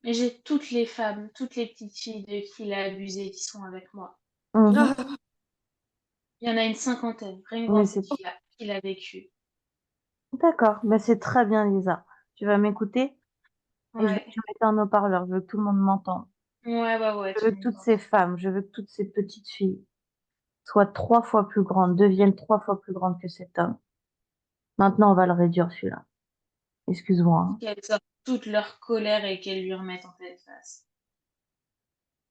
B: Mais j'ai toutes les femmes, toutes les petites filles de qui il a abusé qui sont avec moi.
A: Mhm.
C: Ah,
B: Il y en a une cinquantaine, rien que dans
A: Mais
B: cette
A: c'est
B: vie-là, qu'il a vécu.
A: d'accord, mais c'est très bien, Lisa. Tu vas m'écouter et je veux que
B: Ouais,
A: tu mettes un haut-parleur. Je veux que tout le monde m'entende.
B: ouais,
A: Je
B: tout
A: veux
B: le
A: que
B: monde
A: toutes ces
B: m'entend.
A: femmes, je veux que toutes ces petites filles soient 3 fois plus grandes, deviennent 3 fois plus grandes que cet homme. Maintenant, on va le réduire, celui-là. Excuse-moi, hein.
B: Qu'elles sortent toute leur colère et qu'elles lui remettent en pleine face.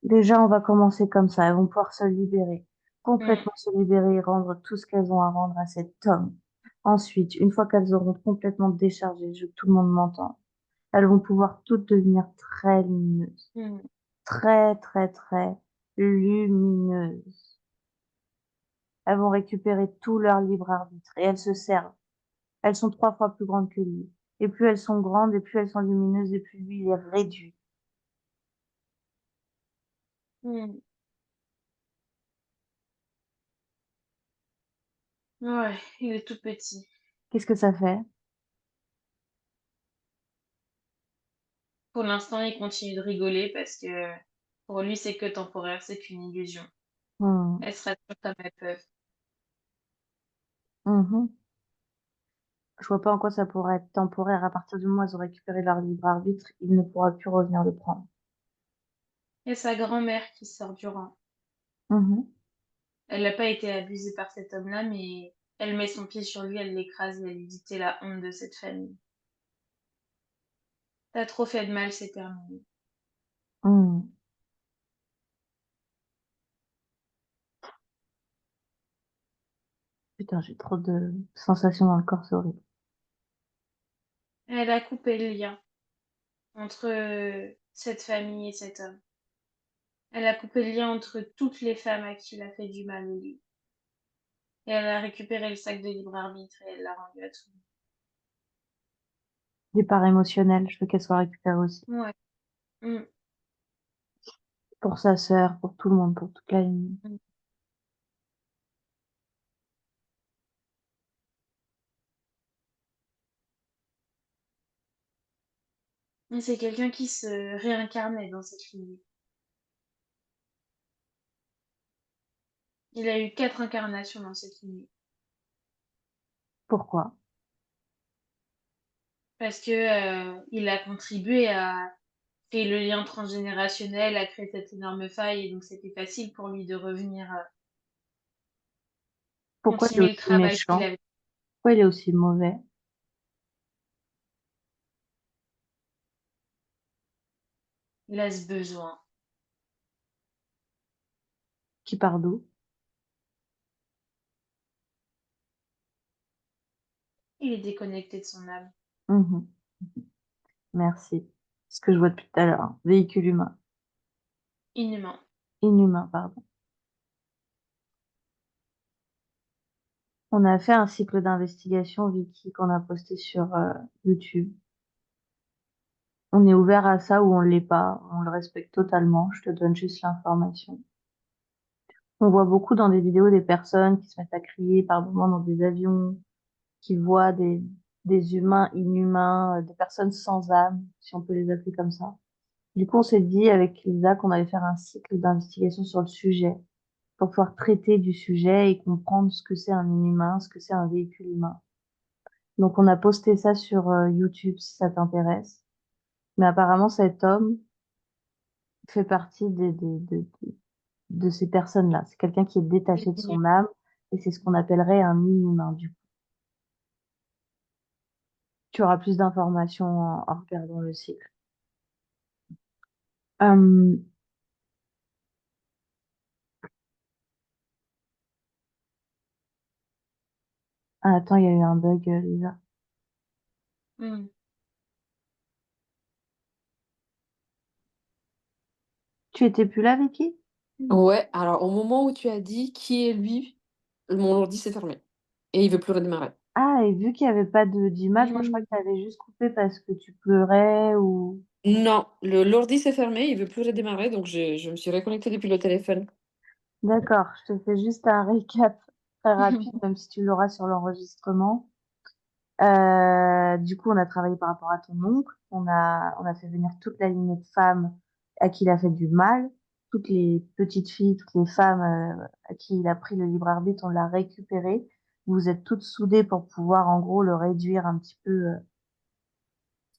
A: Déjà, on va commencer comme ça. Elles vont pouvoir se libérer,
B: Hmm,
A: complètement se libérer et rendre tout ce qu'elles ont à rendre à cet homme. Ensuite, une fois qu'elles auront complètement déchargé, je veux que tout le monde m'entende, elles vont pouvoir toutes devenir très lumineuses.
B: hmm,
A: Très, très, très lumineuses. Elles vont récupérer tout leur libre arbitre et elles se servent. Elles sont 3 fois plus grandes que lui. Et plus elles sont grandes, et plus elles sont lumineuses, et plus lui, il est réduit.
B: hmm. Ouais, il est tout petit.
A: Qu'est-ce que ça fait?
B: Pour l'instant, il continue de rigoler parce que pour lui, c'est que temporaire, c'est qu'une illusion.
A: Hmm.
B: Elles se rattrapent comme elles peuvent.
A: Mhm. Je vois pas en quoi ça pourrait être temporaire. À partir du moment où elles ont récupéré leur libre arbitre, il ne pourra plus revenir le prendre.
B: Et sa grand-mère qui sort du rang.
A: Mhm.
B: Elle n'a pas été abusée par cet homme-là, mais elle met son pied sur lui, elle l'écrase et elle lui dit t'es la honte de cette famille. T'as trop fait de mal, c'est terminé.
A: Hmm. Putain, j'ai trop de sensations dans le corps, c'est horrible.
B: Elle a coupé le lien entre cette famille et cet homme. Elle a coupé le lien entre toutes les femmes à qui il a fait du mal, lui. Et elle a récupéré le sac de libre arbitre et elle l'a rendu à tout
A: Des parts émotionnelles, je veux qu'elle soit récupérée aussi.
B: le monde. Ouais. Mm,
A: Pour sa sœur, pour tout le monde, pour toute la ligne.
B: mm. Mais c'est quelqu'un qui se réincarnait dans cette lignée. Il a eu 4 incarnations dans cette lignée.
A: Pourquoi?
B: Parce que il a contribué à créer le lien transgénérationnel, à créer cette énorme faille, et donc c'était facile pour lui de revenir
A: Pourquoi il est
B: continuer le
A: aussi
B: travail qu'il
A: méchant?
B: avait.
A: Pourquoi il est aussi mauvais?
B: Il a ce besoin.
A: Qui part d'où?
B: Il est déconnecté de son âme.
A: Mhm. Merci. Ce que je vois depuis tout à l'heure, hein. Véhicule humain.
B: Inhumain.
A: Inhumain, pardon. On a fait un cycle d'investigation, Vicky, qu'on a posté sur YouTube. On est ouvert à ça ou on l'est pas. On le respecte totalement. Je te donne juste l'information. On voit beaucoup dans des vidéos des personnes qui se mettent à crier par moments dans des avions, qui voient des humains inhumains, des personnes sans âme, si on peut les appeler comme ça. Du coup, on s'est dit avec Lisa qu'on allait faire un cycle d'investigation sur le sujet pour pouvoir traiter du sujet et comprendre ce que c'est un inhumain, ce que c'est un véhicule humain. Donc, on a posté ça sur YouTube si ça t'intéresse. Mais apparemment, cet homme fait partie de ces personnes-là. C'est quelqu'un qui est détaché de son âme et c'est ce qu'on appellerait un inhumain, du coup. Tu auras plus d'informations en regardant le cycle. Euh, ah, attends, il y a eu un bug, Lisa.
B: Mm.
A: Tu étais plus là, Vicky?
C: Ouais, alors au moment où tu as dit qui est lui, mon ordi s'est fermé. Et il veut plus redémarrer.
A: Ah, et vu qu'il n'y avait pas d'image, moi je crois que tu avais juste coupé parce que tu pleurais ou...
C: Non, l'ordi s'est fermé, il veut plus redémarrer, donc je me suis reconnectée depuis le téléphone.
A: D'accord, je te fais juste un récap très rapide, même si tu l'auras sur l'enregistrement. Du coup, on a travaillé par rapport à ton oncle. On a fait venir toute la lignée de femmes à qui il a fait du mal. Toutes les petites filles, toutes les femmes à qui il a pris le libre arbitre, on l'a récupéré. Vous êtes toutes soudées pour pouvoir, en gros, le réduire un petit peu,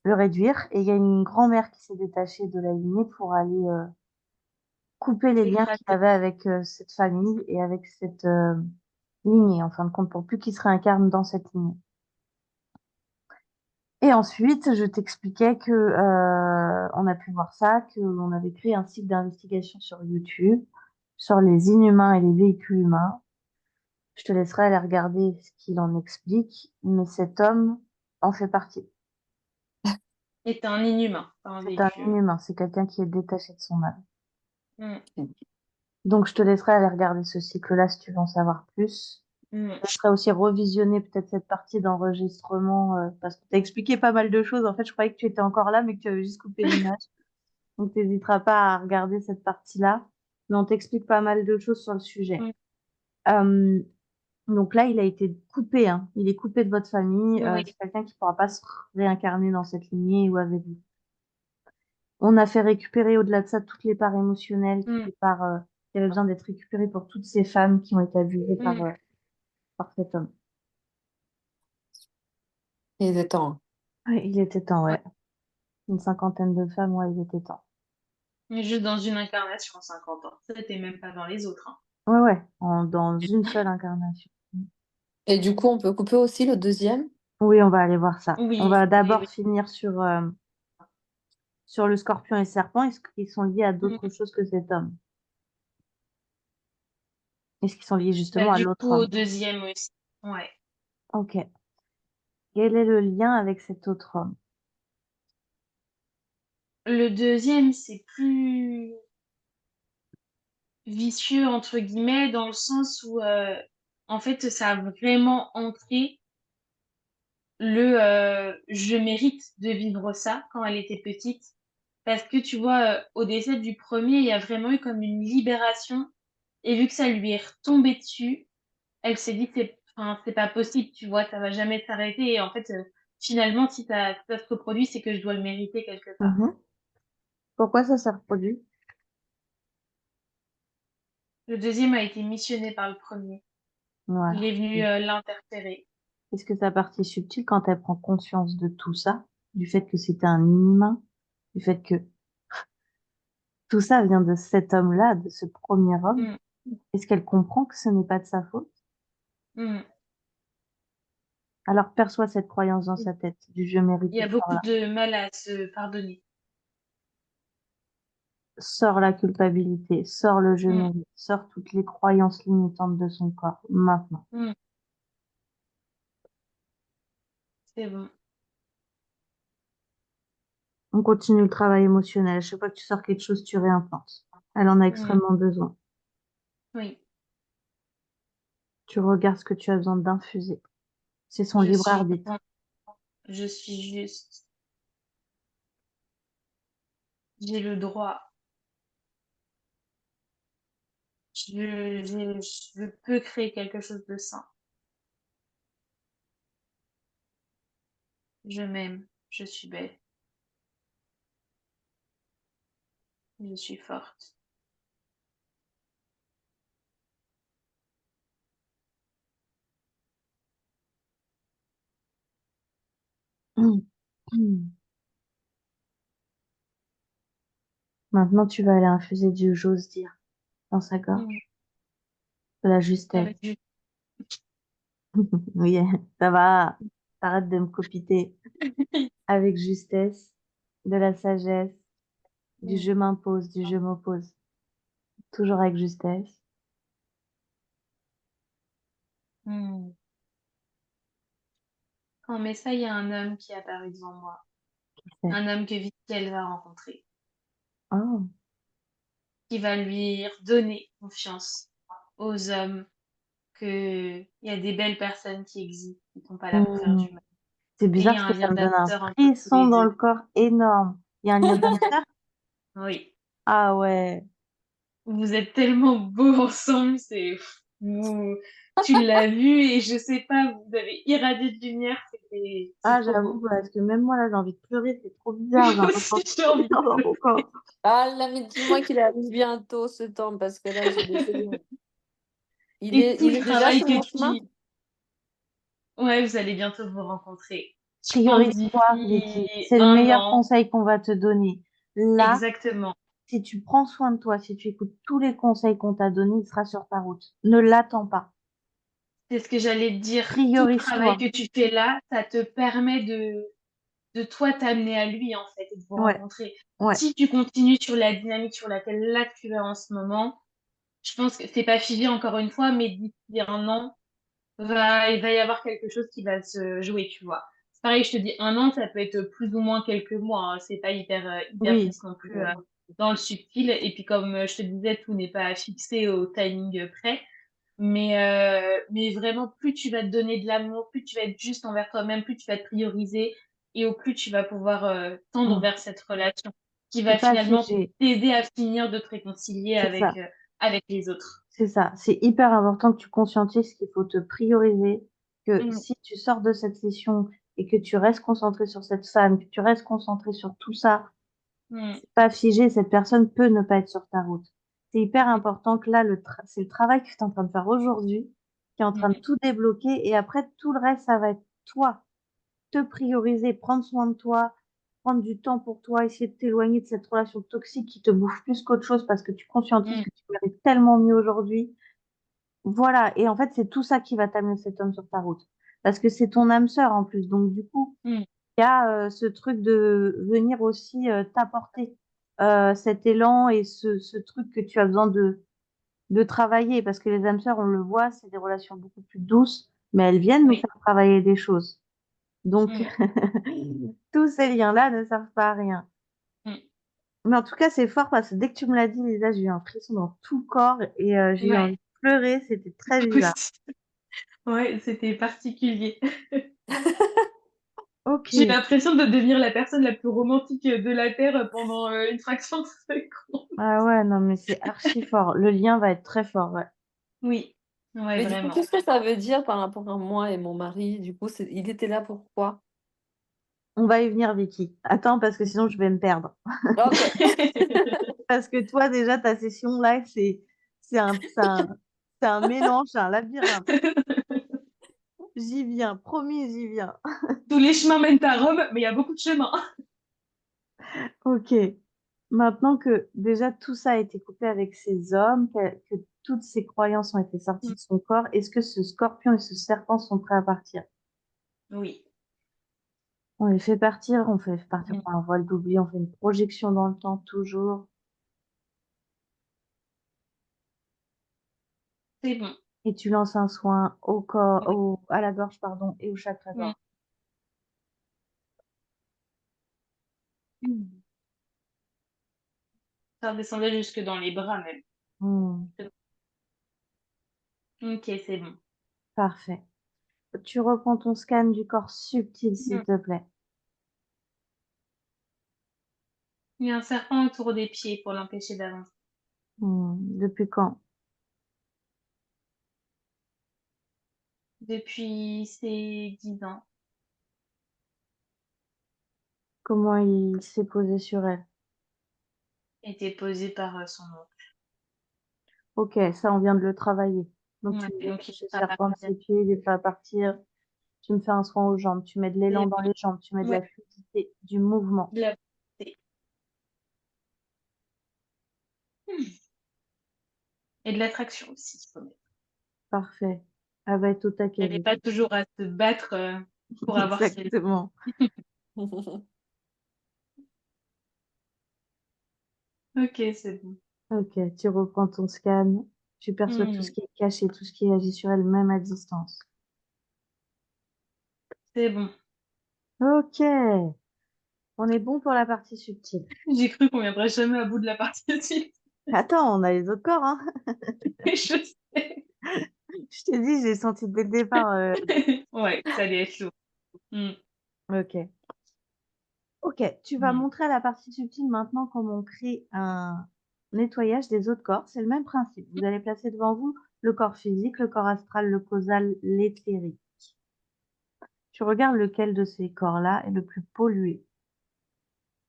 A: le réduire. Et il y a une grand-mère qui s'est détachée de la lignée pour aller couper les liens qu'il
B: Éclaté.
A: avait avec cette famille et avec cette lignée, en fin de compte, pour plus qu'il se réincarne dans cette lignée. Et ensuite, je t'expliquais que on a pu voir ça, qu'on avait créé un site d'investigation sur YouTube sur les inhumains et les véhicules humains. Je te laisserai aller regarder ce qu'il en explique, mais cet homme en fait partie.
B: Et t'es un inhumain, pas un
A: C'est un
B: véhicule.
A: inhumain, c'est quelqu'un qui est détaché de son âme.
B: Mm.
A: Donc, je te laisserai aller regarder ce cycle-là si tu veux en savoir plus.
B: Mm.
A: Je laisserai aussi revisionner peut-être cette partie d'enregistrement parce que tu as expliqué pas mal de choses. En fait, je croyais que tu étais encore là, mais que tu avais juste coupé l'image. Donc, tu n'hésiteras pas à regarder cette partie-là. Mais on t'explique pas mal de choses sur le sujet.
B: Mm.
A: Euh, donc là, il a été coupé. Hein. Il est coupé de votre famille.
B: Oui.
A: C'est quelqu'un qui ne pourra pas se réincarner dans cette lignée ou avec vous. On a fait récupérer au-delà de ça toutes les parts émotionnelles, toutes
B: Mm.
A: les parts qui avaient besoin d'être récupérées pour toutes ces femmes qui ont été abusées
B: Mm.
A: par cet homme.
C: Il était temps.
A: Ouais, il était temps,
B: Ouais.
A: ouais. Une cinquantaine de femmes, ouais, il était temps.
B: Mais juste dans une incarnation en 50 ans. Ça, t'es même pas dans les autres. Hein.
A: Ouais, ouais, dans une seule incarnation.
C: Et du coup, on peut couper aussi le deuxième?
A: Oui, on va aller voir ça. On
B: Oui,
A: va
B: oui,
A: d'abord
B: oui.
A: finir sur le scorpion et serpent. Est-ce qu'ils sont liés à
B: Mm.
A: d'autres choses que cet homme? Est-ce qu'ils sont liés
B: Bah,
A: justement à
B: du
A: l'autre
B: coup, au
A: homme?
B: deuxième aussi. Ouais.
A: Ok. Quel est le lien avec cet autre homme?
B: Le deuxième, c'est plus vicieux, entre guillemets, dans le sens où, en fait, ça a vraiment ancré je mérite de vivre ça quand elle était petite. Parce que tu vois, au décès du premier, il y a vraiment eu comme une libération. Et vu que ça lui est retombé dessus, elle s'est dit, enfin, c'est pas possible, tu vois, ça va jamais s'arrêter. Et en fait, finalement, si ça se reproduit, c'est que je dois le mériter quelque part.
A: Mhm. Pourquoi ça s'est reproduit?
B: Le deuxième a été missionné par le premier. Il
A: Voilà.
B: est venu l'interférer.
A: Est-ce que sa partie subtile, quand elle prend conscience de tout ça, du fait que c'était un humain, du fait que tout ça vient de cet homme-là, de ce premier homme,
B: Mm,
A: est-ce qu'elle comprend que ce n'est pas de sa faute?
B: mm.
A: Alors perçoit cette croyance dans sa tête, du je
B: Il y
A: mérite,
B: a beaucoup de mal à se pardonner.
A: sors la culpabilité, sors le je
B: Mm,
A: mérite, sors toutes les croyances limitantes de son corps, maintenant.
B: mm. C'est bon.
A: On continue le travail émotionnel. À chaque fois que tu sors quelque chose, tu réimplantes. Elle en a
B: Mm,
A: extrêmement besoin.
B: oui.
A: Tu regardes ce que tu as besoin d'infuser. C'est son
B: Je
A: libre
B: suis
A: arbitre.
B: bon. Je suis juste. J'ai le droit. je peux créer quelque chose de sain. Je m'aime, je suis belle, je suis forte.
A: Maintenant, tu vas aller infuser du j'ose dire dans sa
B: Mm.
A: gorge, de la justesse.
B: Avec du...
A: Oui, ça va. Arrête de me copiter. Avec justesse, de la sagesse, du
B: Mm.
A: je m'impose, du je m'oppose. Toujours avec justesse.
B: Mm. Oh, mais ça, il y a un homme qui est apparu devant moi.
A: C'est-
B: Un homme que Vicky va rencontrer.
A: Oh,
B: Qui va lui redonner confiance aux hommes que il y a des belles personnes qui existent, qui sont pas là pour faire
A: hmm.
B: du mal.
A: C'est
B: Et il
A: bizarre
B: y a
A: parce que
B: un
A: ça
B: lien
A: me donne un
B: d'âme-sœur entre tous
A: frisson
B: les
A: dans
B: deux.
A: le corps énorme. Il y a un lien d'âme sœur?
B: Oui.
A: Ah ouais.
B: Vous êtes tellement beaux ensemble, tu l'as vu et je sais pas, vous avez irradié de lumière, c'est
A: Ah,
B: trop
A: j'avoue,
B: beau.
A: parce que même moi, là, j'ai envie de pleurer. C'est trop bizarre. J'ai
B: Moi
A: un
B: aussi,
A: ressenti
B: j'ai
A: trop
B: envie de
A: bizarre dans mon
B: pleurer.
A: corps.
C: Ah là, mais dis-moi qu'il arrive bientôt ce temps, parce que là, j'ai des émotions.
B: Et tout
C: Il
B: le
C: est déjà
B: travail
C: sur mon
B: que
C: chemin?
B: Ouais, vous allez bientôt vous rencontrer. Je pense
A: Priorise-toi, Vicky.
B: d'ici
A: C'est le
B: un
A: meilleur
B: an,
A: conseil qu'on va te donner. Là,
B: exactement.
A: si tu prends soin de toi, si tu écoutes tous les conseils qu'on t'a donnés, il sera sur ta route. Ne l'attends pas.
B: C'est ce que j'allais te dire. Tout le travail
A: Priorise-toi.
B: que tu fais là, ça te permet de toi t'amener à lui, en fait, et de vous
A: Ouais,
B: rencontrer.
A: ouais.
B: Si tu continues sur la dynamique sur laquelle là tu es en ce moment, je pense que c'est pas figé encore une fois, mais d'ici un an, il va y avoir quelque chose qui va se jouer, tu vois. C'est pareil, je te dis un an, ça peut être plus ou moins quelques mois, hein. C'est pas hyper
A: Oui.
B: fixe non plus dans le subtil. Et puis comme je te disais, tout n'est pas fixé au timing près. Mais vraiment, plus tu vas te donner de l'amour, plus tu vas être juste envers toi-même, plus tu vas te prioriser et au plus tu vas pouvoir tendre
A: Mm.
B: vers cette relation qui
A: C'est
B: va
A: pas
B: finalement
A: figé.
B: t'aider à finir de te réconcilier
A: C'est ça.
B: avec les autres.
A: C'est ça. C'est hyper important que tu conscientises qu'il faut te prioriser, que
B: Mm,
A: si tu sors de cette session et que tu restes concentré sur cette femme, que tu restes concentré sur tout ça,
B: mm,
A: c'est pas figé, cette personne peut ne pas être sur ta route. C'est hyper
B: mm,
A: important que là, c'est le travail que tu es en train de faire aujourd'hui, qui est en train de
B: mm,
A: tout débloquer et après, tout le reste, ça va être toi. Te prioriser, prendre soin de toi, prendre du temps pour toi, essayer de t'éloigner de cette relation toxique qui te bouffe plus qu'autre chose parce que tu conscientises
B: mm,
A: que tu mérites tellement mieux aujourd'hui. Voilà. Et en fait, c'est tout ça qui va t'amener cet homme sur ta route. Parce que c'est ton âme sœur en plus. Donc, du coup,
B: mm,
A: il y a ce truc de venir aussi t'apporter cet élan et ce truc que tu as besoin de travailler. Parce que les âmes sœurs, on le voit, c'est des relations beaucoup plus douces, mais elles viennent nous
B: oui,
A: faire travailler des choses. Donc,
B: mm,
A: tous ces liens-là ne servent pas à rien.
B: mm.
A: Mais en tout cas, c'est fort parce que dès que tu me l'as dit, Lisa, j'ai eu un frisson dans tout le corps et j'ai eu
B: Ouais,
A: envie de pleurer. C'était très bizarre.
B: aussi. Ouais, c'était particulier.
A: Ok.
B: J'ai l'impression de devenir la personne la plus romantique de la Terre pendant une fraction de seconde.
A: Ah ouais, non, mais c'est archi fort. Le lien va être très fort, ouais.
B: Oui, ouais,
C: Mais du coup,
B: vraiment.
C: qu'est-ce que ça veut dire par rapport à moi et mon mari? Du coup, il était là pourquoi?
A: On va y venir, Vicky. Attends, parce que sinon, je vais me perdre.
C: Ok.
A: Parce que toi, déjà, ta session là, c'est un mélange, c'est un labyrinthe. J'y viens, promis, j'y viens.
B: Tous les chemins mènent à Rome, mais il y a beaucoup de chemins.
A: Ok. Maintenant que déjà tout ça a été coupé avec ces hommes, que toutes ces croyances ont été sorties
B: Mm.
A: de son corps, est-ce que ce scorpion et ce serpent sont prêts à partir?
B: Oui.
A: On les fait partir, on fait partir
B: Mm.
A: par un voile d'oubli, on fait une projection dans le temps toujours,
B: C'est bon.
A: et tu lances un soin au corps,
B: Oui.
A: à la gorge, pardon, et au chakra
B: Mm.
A: gorge.
B: Mm. Ça descendait jusque dans les bras même.
A: Hmm,
B: Ok, c'est bon.
A: parfait. Tu reprends ton scan du corps subtil, s'il
B: Mm.
A: te plaît.
B: Il y a un serpent autour des pieds pour l'empêcher d'avancer.
A: Depuis quand?
B: depuis ses 10 ans.
A: Comment il s'est posé sur elle?
B: Était posé par son oncle.
A: Ok, ça, on vient de le travailler. Donc,
B: Ouais,
A: tu lui
B: donc il
A: détaches le
B: sera
A: serpent de
B: parti.
A: ses pieds, il les fait partir. Tu me fais un soin aux jambes, tu mets de l'élan dans les jambes, tu mets de
B: Ouais,
A: la fluidité, du mouvement.
B: de la beauté. Et de l'attraction aussi, il faut mettre.
A: Parfait. Elle va être au taquet,
B: Elle n'est pas
A: Vicky.
B: toujours à se battre pour avoir ce qu'elle
A: Exactement.
B: veut. Ok, c'est bon.
A: Ok, tu reprends ton scan. Tu perçois tout ce
B: Mhm.
A: qui est caché, tout ce qui agit sur elle, même à distance.
B: C'est bon.
A: Ok, on est bon pour la partie subtile.
B: J'ai cru qu'on viendrait jamais à bout de la partie aussi.
A: Attends, on a les autres corps, hein.
B: Je sais.
A: Je t'ai dit, j'ai senti dès le départ.
B: Ouais, ça allait être lourd. Mm.
A: Ok. Ok, tu vas
B: Mm.
A: montrer à la partie subtile maintenant comment on crée un nettoyage des autres corps. C'est le même principe. Vous allez placer devant vous le corps physique, le corps astral, le causal, l'éthérique. Tu regardes lequel de ces corps-là est le plus pollué.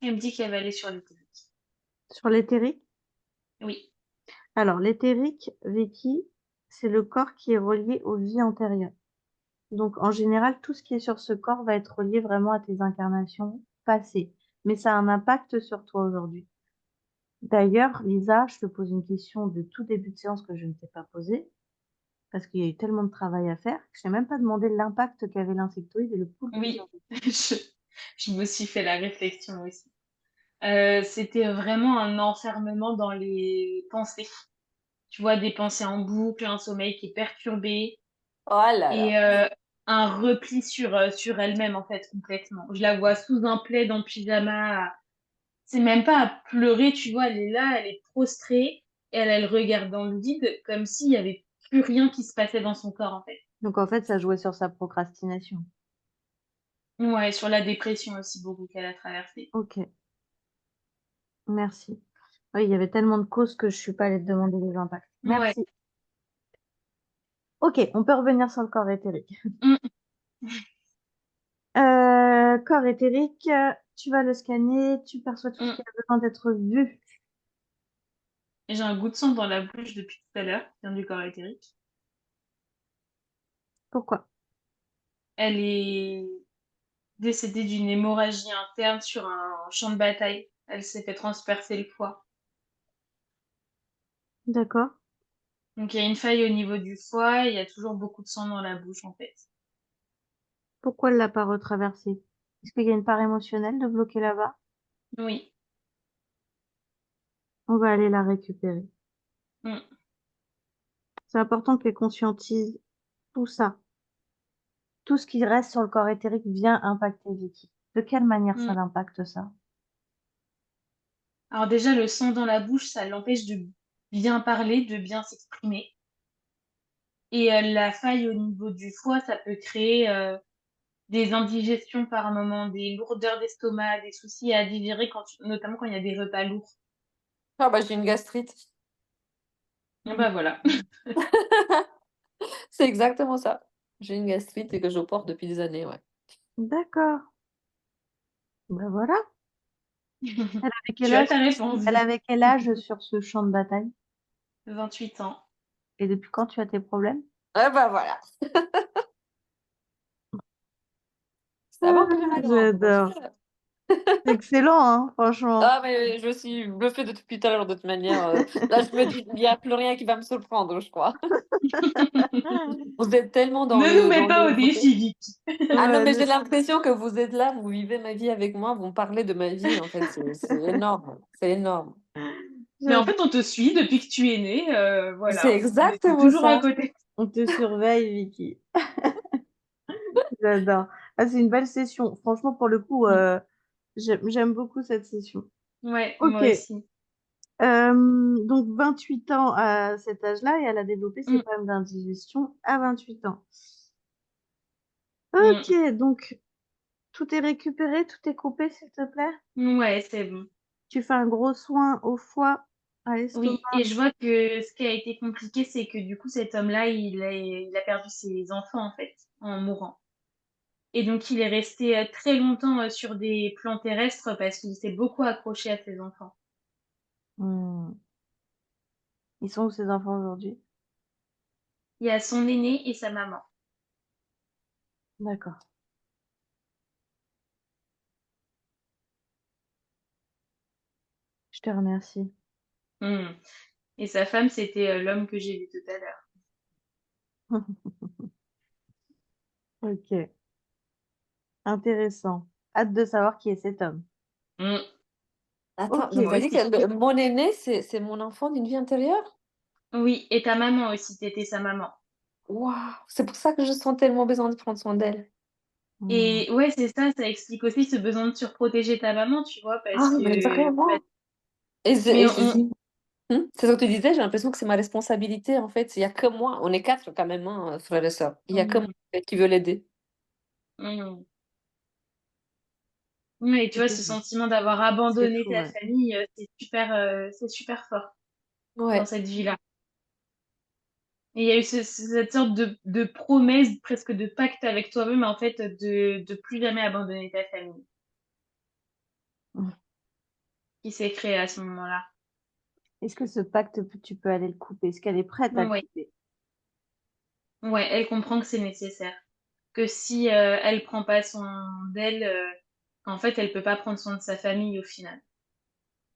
B: Elle me dit qu'elle va aller sur les techniques.
A: Sur l'éthérique,
B: Oui.
A: alors l'éthérique, Vicky, c'est le corps qui est relié aux vies antérieures. Donc en général, tout ce qui est sur ce corps va être relié vraiment à tes incarnations passées. Mais ça a un impact sur toi aujourd'hui. D'ailleurs, Lisa, je te pose une question de tout début de séance que je ne t'ai pas posée, parce qu'il y a eu tellement de travail à faire que je n'ai même pas demandé l'impact qu'avait l'insectoïde et le poulpe sur
B: Oui.
A: vous.
B: Je me suis fait la réflexion aussi. C'était vraiment un enfermement dans les pensées. Tu vois, des pensées en boucle, un sommeil qui est perturbé
C: Oh là là.
B: et un repli sur elle-même, en fait, complètement. Je la vois sous un plaid en pyjama. C'est même pas à pleurer, tu vois, elle est là, elle est prostrée, et elle regarde dans le vide comme s'il y avait plus rien qui se passait dans son corps, en fait.
A: Donc en fait, ça jouait sur sa procrastination.
B: Ouais, sur la dépression aussi, beaucoup qu'elle a traversée.
A: Ok, merci. Oui, il y avait tellement de causes que je suis pas allée te demander les impacts.
B: Ouais.
A: Merci. Ok, on peut revenir sur le corps éthérique.
B: Mm.
A: Corps éthérique, tu vas le scanner, tu perçois tout ce
B: Mm.
A: qui a besoin d'être vu.
B: Et j'ai un goût de sang dans la bouche depuis tout à l'heure, qui vient du corps éthérique.
A: Pourquoi?
B: Elle est décédée d'une hémorragie interne sur un champ de bataille. Elle s'est fait transpercer le foie.
A: D'accord.
B: Donc il y a une faille au niveau du foie et il y a toujours beaucoup de sang dans la bouche, en fait.
A: Pourquoi elle l'a pas retraversé? Est-ce qu'il y a une part émotionnelle de bloquer là-bas?
B: Oui.
A: On va aller la récupérer.
B: Mm.
A: C'est important qu'elle conscientise tout ça. Tout ce qui reste sur le corps éthérique vient impacter Vicky. De quelle manière ça
B: Mm.
A: l'impacte ça?
B: Alors déjà, le sang dans la bouche, ça l'empêche de bien parler, de bien s'exprimer. Et la faille au niveau du foie, ça peut créer des indigestions par moment, des lourdeurs d'estomac, des soucis à digérer, notamment quand il y a des repas lourds.
C: Ah bah j'ai une gastrite.
B: Et bah voilà.
C: C'est exactement ça. J'ai une gastrite et que je porte depuis des années, ouais.
A: D'accord. Ben voilà. Elle avait quel
B: Tu as
A: âge?
B: ta réponse,
A: Elle
B: Vic.
A: avait quel âge sur ce champ de bataille?
B: 28 ans.
A: Et depuis quand tu as tes problèmes?
C: Ah bah voilà. C'est
A: Ah,
C: avant que j'ai ma grande. Donc,
A: j'adore. C'est excellent, hein, franchement.
C: ah mais je suis bluffée de depuis tout à l'heure de toute manière. Là je me dis, il n'y a plus rien qui va me surprendre, je crois. Vous êtes tellement dans
B: Ne nous
C: le
B: mets
C: dans
B: pas au
C: le côté.
B: défi, Vic.
C: Ah non,
A: Ouais,
C: mais j'ai l'impression que vous êtes là, vous vivez ma vie avec moi, vous me parlez de ma vie, en fait, c'est énorme, c'est énorme.
B: Mais en
A: j'adore.
B: fait, on te suit depuis que tu es né.
C: C'est
B: Voilà, on était
C: exactement
B: toujours à
C: ça.
B: côté.
A: On te surveille, Vicky. J'adore. Ah, c'est une belle session. Franchement, pour le coup,
B: Mm.
A: j'aime beaucoup cette session.
B: Ouais,
A: Ok.
B: moi aussi.
A: Donc 28 ans à cet âge-là et elle a développé ses
B: Mm.
A: problèmes d'indigestion à 28 ans.
B: Mm.
A: Ok, donc tout est récupéré, tout est coupé, s'il te plaît.
B: Ouais, c'est bon.
A: Tu fais un gros soin au foie, À l'estomac.
B: Oui, et je vois que ce qui a été compliqué, c'est que du coup, cet homme-là, il a perdu ses enfants, en fait, en mourant. Et donc, il est resté très longtemps sur des plans terrestres parce qu'il s'est beaucoup accroché à ses enfants.
A: Hmm. Ils sont où ces enfants aujourd'hui?
B: Il y a son aîné et sa maman.
A: D'accord. Je te remercie.
B: Hmm. Et sa femme, c'était l'homme que j'ai vu tout à l'heure.
A: Ok, intéressant. Hâte de savoir qui est cet homme.
B: Hmm.
C: Attends,
A: Ok,
C: donc
B: Moi
C: t'as dit
B: aussi.
C: que mon aîné, c'est mon enfant d'une vie antérieure?
B: Oui, et ta maman aussi, t'étais sa maman.
C: Waouh! C'est pour ça que je sens tellement besoin de prendre soin d'elle.
A: hmm,
B: Et ouais, c'est ça, ça explique aussi ce besoin de surprotéger ta maman, tu vois,
C: Ah,
B: parce
C: mais
B: que...
C: vraiment! Et
B: Mais on...
C: c'est ce que tu disais, j'ai l'impression que c'est ma responsabilité, en fait. Il y a que moi. On est 4 quand même, hein, frères et sœurs. Il y a que moi
B: on-
C: qui veut l'aider.
B: on- Ouais, et tu vois,
A: c'est
B: ce
A: fou,
B: sentiment d'avoir
A: c'est
B: abandonné
A: fou,
B: ta
A: ouais.
B: famille, c'est super fort dans
C: Ouais.
B: cette vie-là. Et il y a eu cette sorte de promesse, presque de pacte avec toi-même, en fait, de plus jamais abandonner ta famille,
A: Hmm.
B: qui s'est créée à ce moment-là.
A: Est-ce que ce pacte, tu peux aller le couper? Est-ce qu'elle est prête à le
B: Ouais,
A: couper?
B: ouais, elle comprend que c'est nécessaire. Que si elle prend pas soin d'elle, en fait, elle peut pas prendre soin de sa famille au final.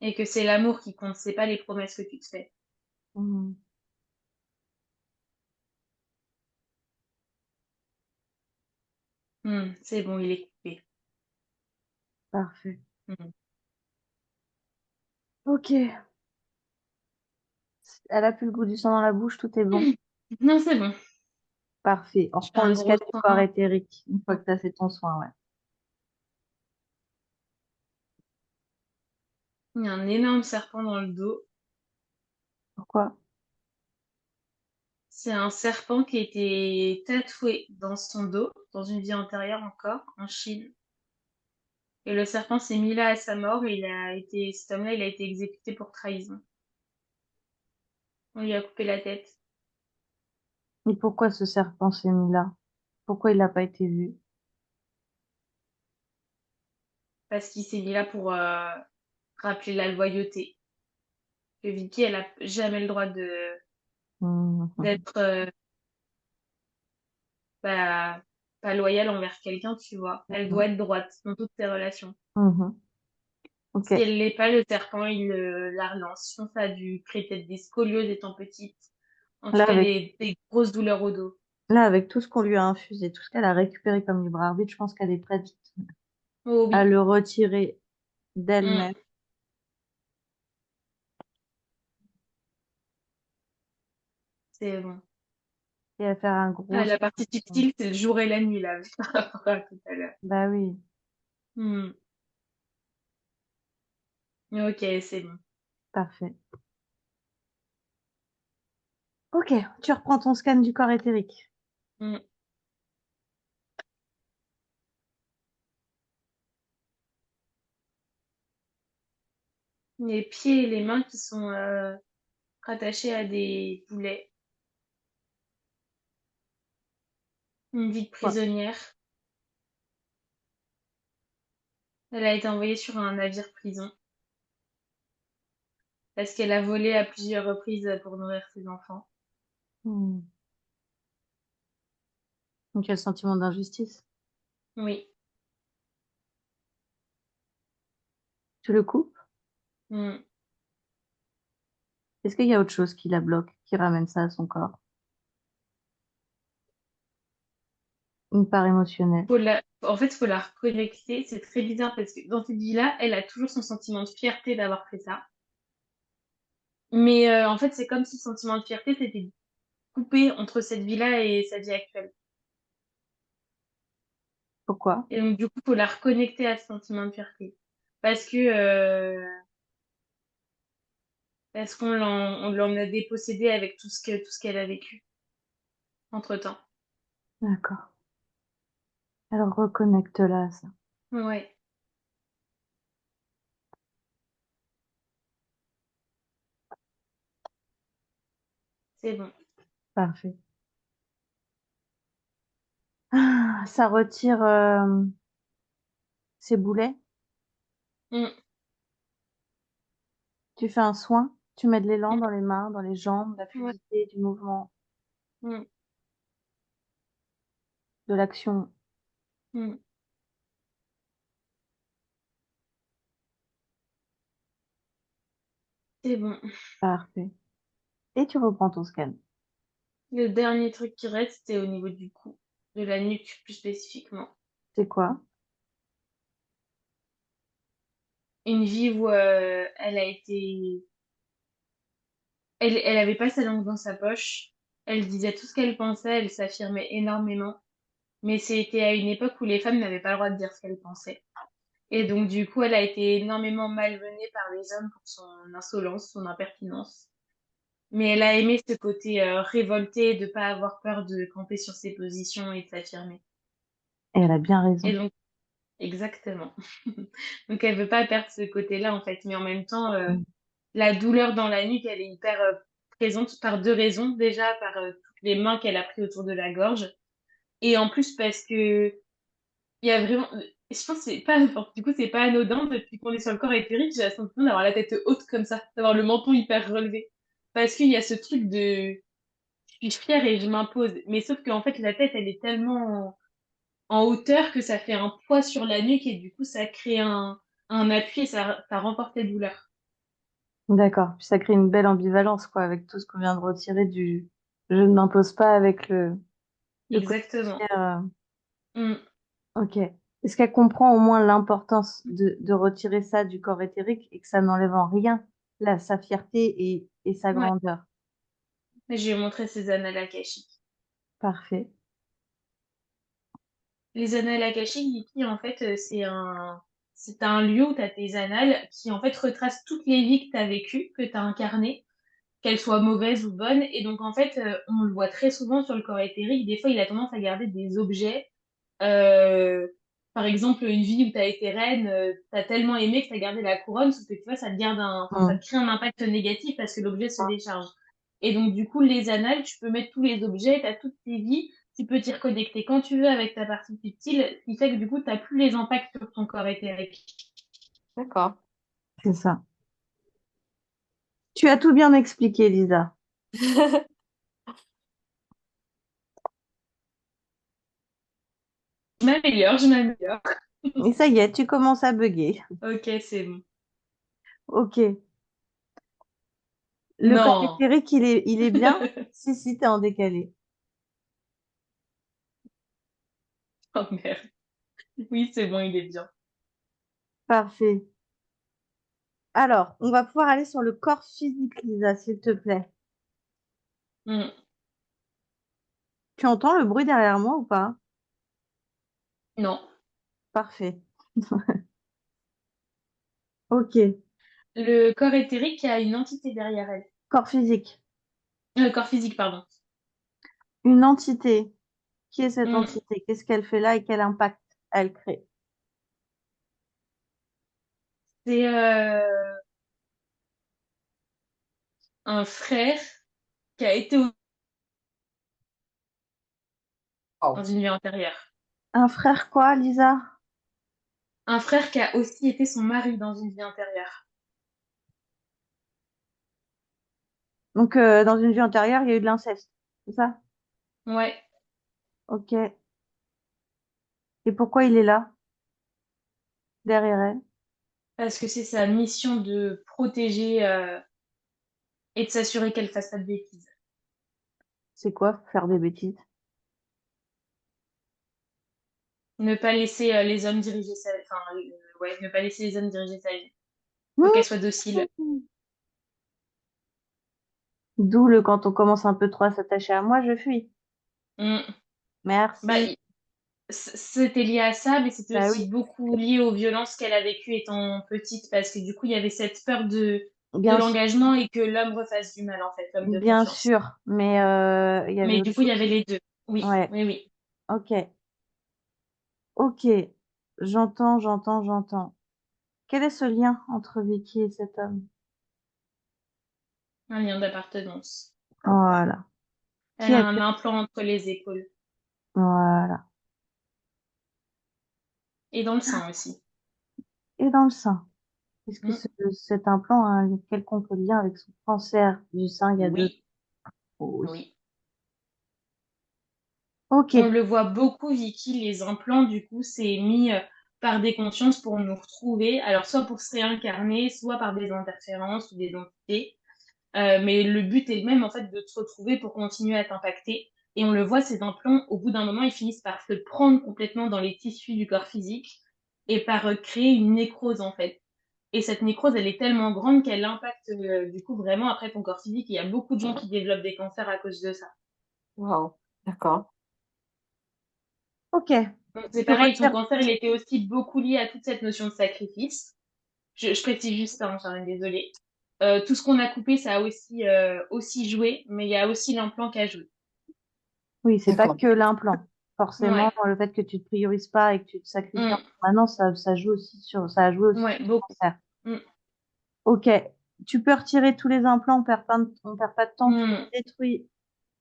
B: Et que c'est l'amour qui compte, c'est pas les promesses que tu te fais.
A: Hmm,
B: C'est bon, il est coupé.
A: parfait.
B: Hmm.
A: Ok, elle a plus le goût du sang dans la bouche, tout est bon.
B: Non, c'est bon.
A: Parfait. On
B: Je fais
A: reprend
B: un
A: le
B: gros
A: scan du corps
B: soin.
A: éthérique une fois que tu as fait ton soin, ouais.
B: Il y a un énorme serpent dans le dos.
A: Pourquoi?
B: C'est un serpent qui a été tatoué dans son dos, dans une vie antérieure encore, en Chine. Et le serpent s'est mis là à sa mort et cet homme-là, il a été exécuté pour trahison. On lui a coupé la tête.
A: Et pourquoi ce serpent s'est mis là? Pourquoi il n'a pas été vu?
B: Parce qu'il s'est mis là pour rappeler la loyauté. Que Vicky, elle a jamais le droit
A: Mhm.
B: d'être pas, pas loyale envers quelqu'un, tu vois. Elle doit être droite dans toutes ses relations.
A: Mhm. Ok.
B: Si elle l'est pas, le serpent, il la relance. Je pense que ça a dû créer peut-être des scolioses étant petite. En tout
A: Là,
B: cas,
A: avec,
B: des grosses douleurs au dos.
A: là, avec tout ce qu'on lui a infusé, tout ce qu'elle a récupéré comme libre arbitre, je pense qu'elle est prête
B: Oh
A: à
B: oui.
A: le retirer
B: Mm.
A: d'elle-même
B: C'est bon.
A: et à faire un gros
B: Ah, la
A: soin.
B: partie subtile, c'est le jour et la nuit, là, par rapport à tout à l'heure.
A: Bah oui,
B: Mm. Ok, c'est bon.
A: parfait. Ok, tu reprends ton scan du corps éthérique.
B: Mm. Les pieds et les mains qui sont rattachés à des boulets. Une vie de
A: Ouais.
B: prisonnière. Elle a été envoyée sur un navire prison parce qu'elle a volé à plusieurs reprises pour nourrir ses enfants.
A: Hmm. Donc, quel sentiment d'injustice?
B: Oui.
A: Tu le coupes?
B: Mm.
A: Est-ce qu'il y a autre chose qui la bloque, qui ramène ça à son corps? Une part émotionnelle.
B: En fait, faut la reconnecter. C'est très bizarre parce que dans cette vie-là, elle a toujours son sentiment de fierté d'avoir fait ça. Mais en fait, c'est comme si le sentiment de fierté s'était coupé entre cette vie-là et sa vie actuelle.
A: Pourquoi?
B: Et donc, du coup, faut la reconnecter à ce sentiment de fierté. Parce que, parce on l'en a dépossédé avec tout ce qu'elle a vécu entre-temps.
A: D'accord. Alors, reconnecte-la à ça.
B: Ouais. c'est bon.
A: Parfait. Ça retire ses boulets.
B: Mm,
A: Tu fais un soin. Tu mets de l'élan
B: mm,
A: dans les mains, dans les jambes, de la
B: ouais,
A: fluidité, du mouvement,
B: mm,
A: de l'action.
B: mm, c'est bon.
A: Parfait. Et tu reprends ton scan.
B: Le dernier truc qui reste, c'est au niveau du cou, de la nuque plus spécifiquement.
A: C'est quoi?
B: Une vie où elle a été... Elle avait pas sa langue dans sa poche. Elle disait tout ce qu'elle pensait, elle s'affirmait énormément. Mais c'était à une époque où les femmes n'avaient pas le droit de dire ce qu'elles pensaient. Et donc, du coup, elle a été énormément malmenée par les hommes pour son insolence, son impertinence. Mais elle a aimé ce côté révolté de pas avoir peur de camper sur ses positions et de s'affirmer.
A: Et elle a bien
B: Et
A: raison.
B: donc, exactement. Donc, elle veut pas perdre ce côté-là, en fait. Mais en même temps,
A: Mm.
B: la douleur dans la nuque, elle est hyper présente par deux raisons. Déjà, par toutes les mains qu'elle a pris autour de la gorge. Et en plus, parce que il y a vraiment, je pense que c'est pas, enfin, du coup, c'est pas anodin depuis qu'on est sur le corps éthérique, j'ai l'impression d'avoir la tête haute comme ça, d'avoir le menton hyper relevé. Parce qu'il y a ce truc de, je suis fière et je m'impose. Mais sauf qu'en fait, la tête, elle est tellement en hauteur que ça fait un poids sur la nuque et du coup, ça crée un appui et ça remporte les douleurs.
A: D'accord. Puis ça crée une belle ambivalence, quoi, avec tout ce qu'on vient de retirer du je ne m'impose pas avec le côté
B: Exactement.
A: fier.
B: Mm.
A: Ok. Est-ce qu'elle comprend au moins l'importance de retirer ça du corps éthérique et que ça n'enlève en rien sa fierté et sa
B: Ouais.
A: grandeur?
B: Je lui ai montré ses annales akashiques.
A: Parfait.
B: Les annales akashiques, Vicky, en fait, c'est un lieu où tu as tes annales qui, en fait, retracent toutes les vies que tu as vécues, que tu as incarnées, qu'elles soient mauvaises ou bonnes. Et donc, en fait, on le voit très souvent sur le corps éthérique. Des fois, il a tendance à garder des objets. Euh, Par exemple, une vie où tu as été reine, tu as tellement aimé que tu as gardé la couronne, sauf que tu vois, enfin, ça
A: Mm.
B: te crée un impact négatif parce que l'objet se décharge. Et donc, du coup, les annales, tu peux mettre tous les objets, tu as toutes tes vies, tu peux t'y reconnecter quand tu veux avec ta partie subtile, ce qui fait que du coup, tu n'as plus les impacts sur ton corps éthérique.
C: D'accord.
A: C'est ça. Tu as tout bien expliqué, Lisa.
B: Je m'améliore, je m'améliore.
A: Et ça y est, tu commences à bugger.
B: Ok, c'est bon.
A: Ok. Le corps
B: Non.
A: éthérique, il est bien? Si, si, t'es en décalé.
B: Oh merde. Oui, c'est bon, il est bien.
A: Parfait. Alors, on va pouvoir aller sur le corps physique, Lisa, s'il te plaît.
B: Hmm.
A: Tu entends le bruit derrière moi ou pas?
B: Non.
A: Parfait. Ok.
B: Le corps éthérique a une entité derrière elle.
A: Corps physique.
B: Le corps physique, pardon.
A: Une entité. Qui est cette
B: Hmm.
A: entité? Qu'est-ce qu'elle fait là et quel impact elle crée?
B: C'est un frère qui a été dans
C: Wow.
B: une vie antérieure.
A: Un frère quoi, Lisa?
B: Un frère qui a aussi été son mari dans une vie antérieure.
A: Donc, dans une vie antérieure, il y a eu de l'inceste. C'est ça?
B: Ouais,
A: Ok. Et pourquoi il est là, derrière elle?
B: parce que c'est sa mission de protéger et de s'assurer qu'elle fasse pas de bêtises.
A: C'est quoi faire des bêtises?
B: Ne pas laisser les hommes diriger sa enfin, ouais, ne pas laisser les hommes diriger sa vie. Faut
A: Mmh.
B: qu'elle soit docile.
A: D'où le quand on commence un peu trop à s'attacher à moi, je fuis.
B: Hmm. Bah,
A: Merci.
B: c'était lié à ça, mais c'était
A: Bah
B: aussi
A: oui,
B: beaucoup lié aux violences qu'elle a vécues étant petite, parce que du coup, il y avait cette peur de
A: bien sûr,
B: l'engagement et que l'homme refasse du mal, en fait, l'homme de
A: bien
B: confiance.
A: sûr. Mais il y avait
B: Mais
A: autre
B: du coup, il y
A: chose.
B: avait les deux. Oui,
A: Ouais.
B: oui, oui.
A: Ok. Ok. J'entends, j'entends, j'entends. Quel est ce lien entre Vicky et cet homme?
B: Un lien d'appartenance.
A: Voilà.
B: Elle
A: Qui
B: a
A: a
B: un
A: fait?
B: implant entre les épaules
A: Voilà.
B: et dans le sein aussi.
A: Et dans le sein. Est-ce que
B: Mm.
A: cet implant a un quelconque lien avec son cancer du sein il y a 2 ans?
B: Oui,
A: Oui.
B: oui.
A: Ok.
B: On le voit beaucoup, Vicky, les implants, du coup, c'est mis par des consciences pour nous retrouver, alors soit pour se réincarner, soit par des interférences ou des entités. Mais le but est le même, en fait, de te retrouver pour continuer à t'impacter. Et on le voit, ces implants, au bout d'un moment, ils finissent par se prendre complètement dans les tissus du corps physique et par créer une nécrose, en fait. Et cette nécrose, elle est tellement grande qu'elle impacte, du coup, vraiment après ton corps physique. Il y a beaucoup de gens qui développent des cancers à cause de ça.
C: Wow, d'accord.
A: Ok.
B: Donc, c'est
A: Tu
B: pareil, ton
A: retires.
B: cancer, il était aussi beaucoup lié à toute cette notion de sacrifice. Je précise juste ça, hein, Charlène, désolée. Tout ce qu'on a coupé, ça a aussi joué, mais il y a aussi l'implant qui a joué.
A: Oui, c'est pas
C: D'accord.
A: que l'implant. Forcément,
B: Ouais,
A: le fait que tu te priorises pas et que tu te sacrifies en
B: mm,
A: permanence, ça joue aussi ça a joué aussi
B: ouais,
A: sur le
B: beaucoup.
A: cancer.
B: Mm,
A: Ok. Tu peux retirer tous les implants, on perd pas de temps, tu
B: mm.
A: les détruis.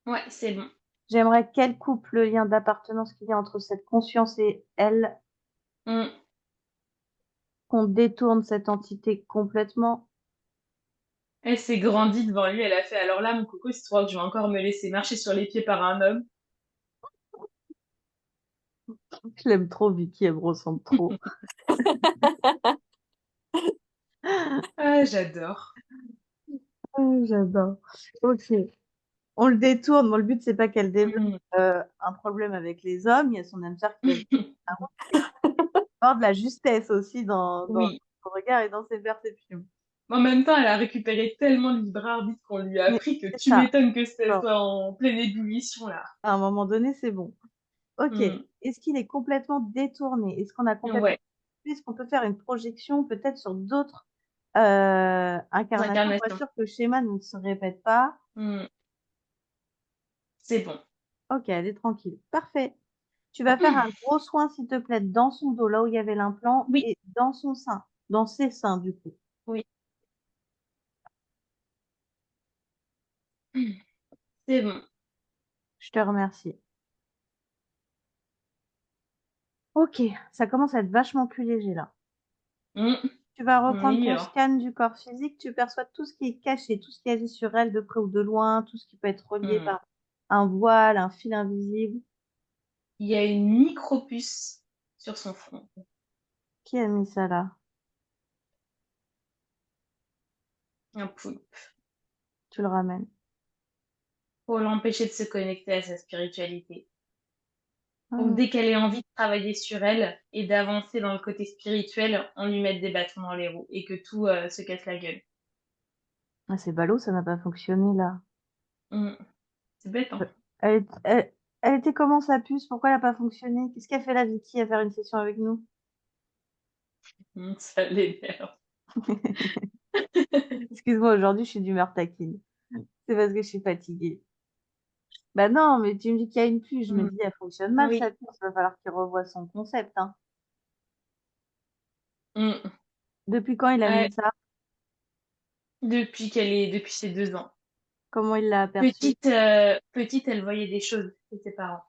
B: Ouais, c'est bon.
A: J'aimerais qu'elle coupe le lien d'appartenance qu'il y a entre cette conscience et elle,
B: Mm.
A: qu'on détourne cette entité complètement.
B: Elle s'est grandie devant lui, elle a fait, alors là, mon coco, c'est trop que je vais encore me laisser marcher sur les pieds par un homme.
A: Je l'aime trop, Vicky, elle me ressemble trop.
B: Ah, j'adore.
A: J'adore. Ok. On le détourne. Bon, le but, c'est pas qu'elle développe
B: Mm.
A: un problème avec les hommes. Il y a son âme sœur qui va avoir de la justesse aussi dans
B: Oui.
A: son regard et dans ses perceptions.
B: En même temps, elle a récupéré tellement de libre arbitre qu'on lui a
A: Mais
B: appris que
A: c'est
B: tu
A: ça.
B: m'étonnes que ça
A: Genre,
B: soit en pleine ébullition, là.
A: à un moment donné, c'est bon. Ok.
B: Mm.
A: Est-ce qu'il est complètement détourné? Est-ce qu'on a complètement...
B: Ouais,
A: Est-ce qu'on peut faire une projection peut-être sur d'autres incarnations pour être
B: l'incarnation.
A: sûr que le schéma ne se répète pas?
B: Mm. C'est bon.
A: Ok, elle est tranquille. Parfait. Tu vas faire un gros soin, s'il te plaît, dans son dos, là où il y avait l'implant,
B: Oui,
A: et dans son sein, dans ses seins, du coup.
B: oui. C'est bon.
A: Je te remercie. Ok, ça commence à être vachement plus léger là.
B: Mm.
A: Tu vas reprendre
B: Oui,
A: ton scan du corps physique, tu perçois tout ce qui est caché, tout ce qui agit sur elle de près ou de loin, tout ce qui peut être relié
B: mm.
A: par un voile, un fil invisible.
B: Il y a une micro-puce sur son front.
A: Qui a mis ça là?
B: Un poulpe.
A: Tu le ramènes.
B: Pour l'empêcher de se connecter à sa spiritualité. Donc,
A: Ah,
B: dès qu'elle ait envie de travailler sur elle et d'avancer dans le côté spirituel, on lui met des bâtons dans les roues et que tout se casse la gueule.
A: ah, c'est ballot, ça n'a pas fonctionné là.
B: Mm. C'est bête, hein?
A: Elle, elle était comment sa puce? Pourquoi elle n'a pas fonctionné? Qu'est-ce qu'elle fait là, Vicky, à faire une session avec nous?
B: Ça l'énerve.
A: Excuse-moi, aujourd'hui, je suis d'humeur taquine. C'est parce que je suis fatiguée. Bah non, mais tu me dis qu'il y a une puce. Je me
B: Mm.
A: dis, elle fonctionne mal,
B: Oui.
A: sa puce. Il va falloir qu'il revoie son concept, hein.
B: Mm.
A: Depuis quand il a
B: Ouais,
A: mis ça?
B: depuis ses 2 ans.
A: Comment il l'a aperçu?
B: Petite, elle voyait des choses chez ses parents,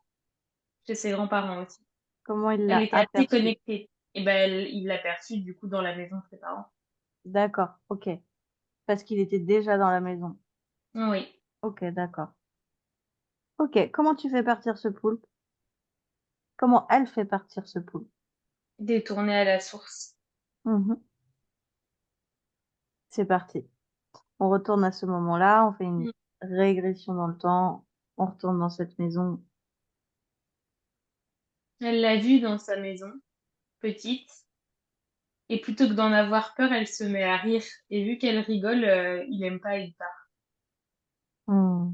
B: chez ses grands-parents aussi.
A: Comment il
B: Elle
A: l'a
B: était assez
A: aperçu?
B: connectée. Et ben, il l'a perçue du coup dans la maison de ses parents.
A: D'accord, ok. Parce qu'il était déjà dans la maison.
B: Oui.
A: Ok, d'accord. Ok, comment tu fais partir ce poulpe? Comment elle fait partir ce poulpe?
B: Détournée à la source.
A: Mhm. C'est parti. On retourne à ce moment-là, on fait une
B: Mm.
A: régression dans le temps, on retourne dans cette maison.
B: Elle l'a vue dans sa maison, petite, et plutôt que d'en avoir peur, elle se met à rire. Et vu qu'elle rigole, il aime pas, il part.
A: Hmm,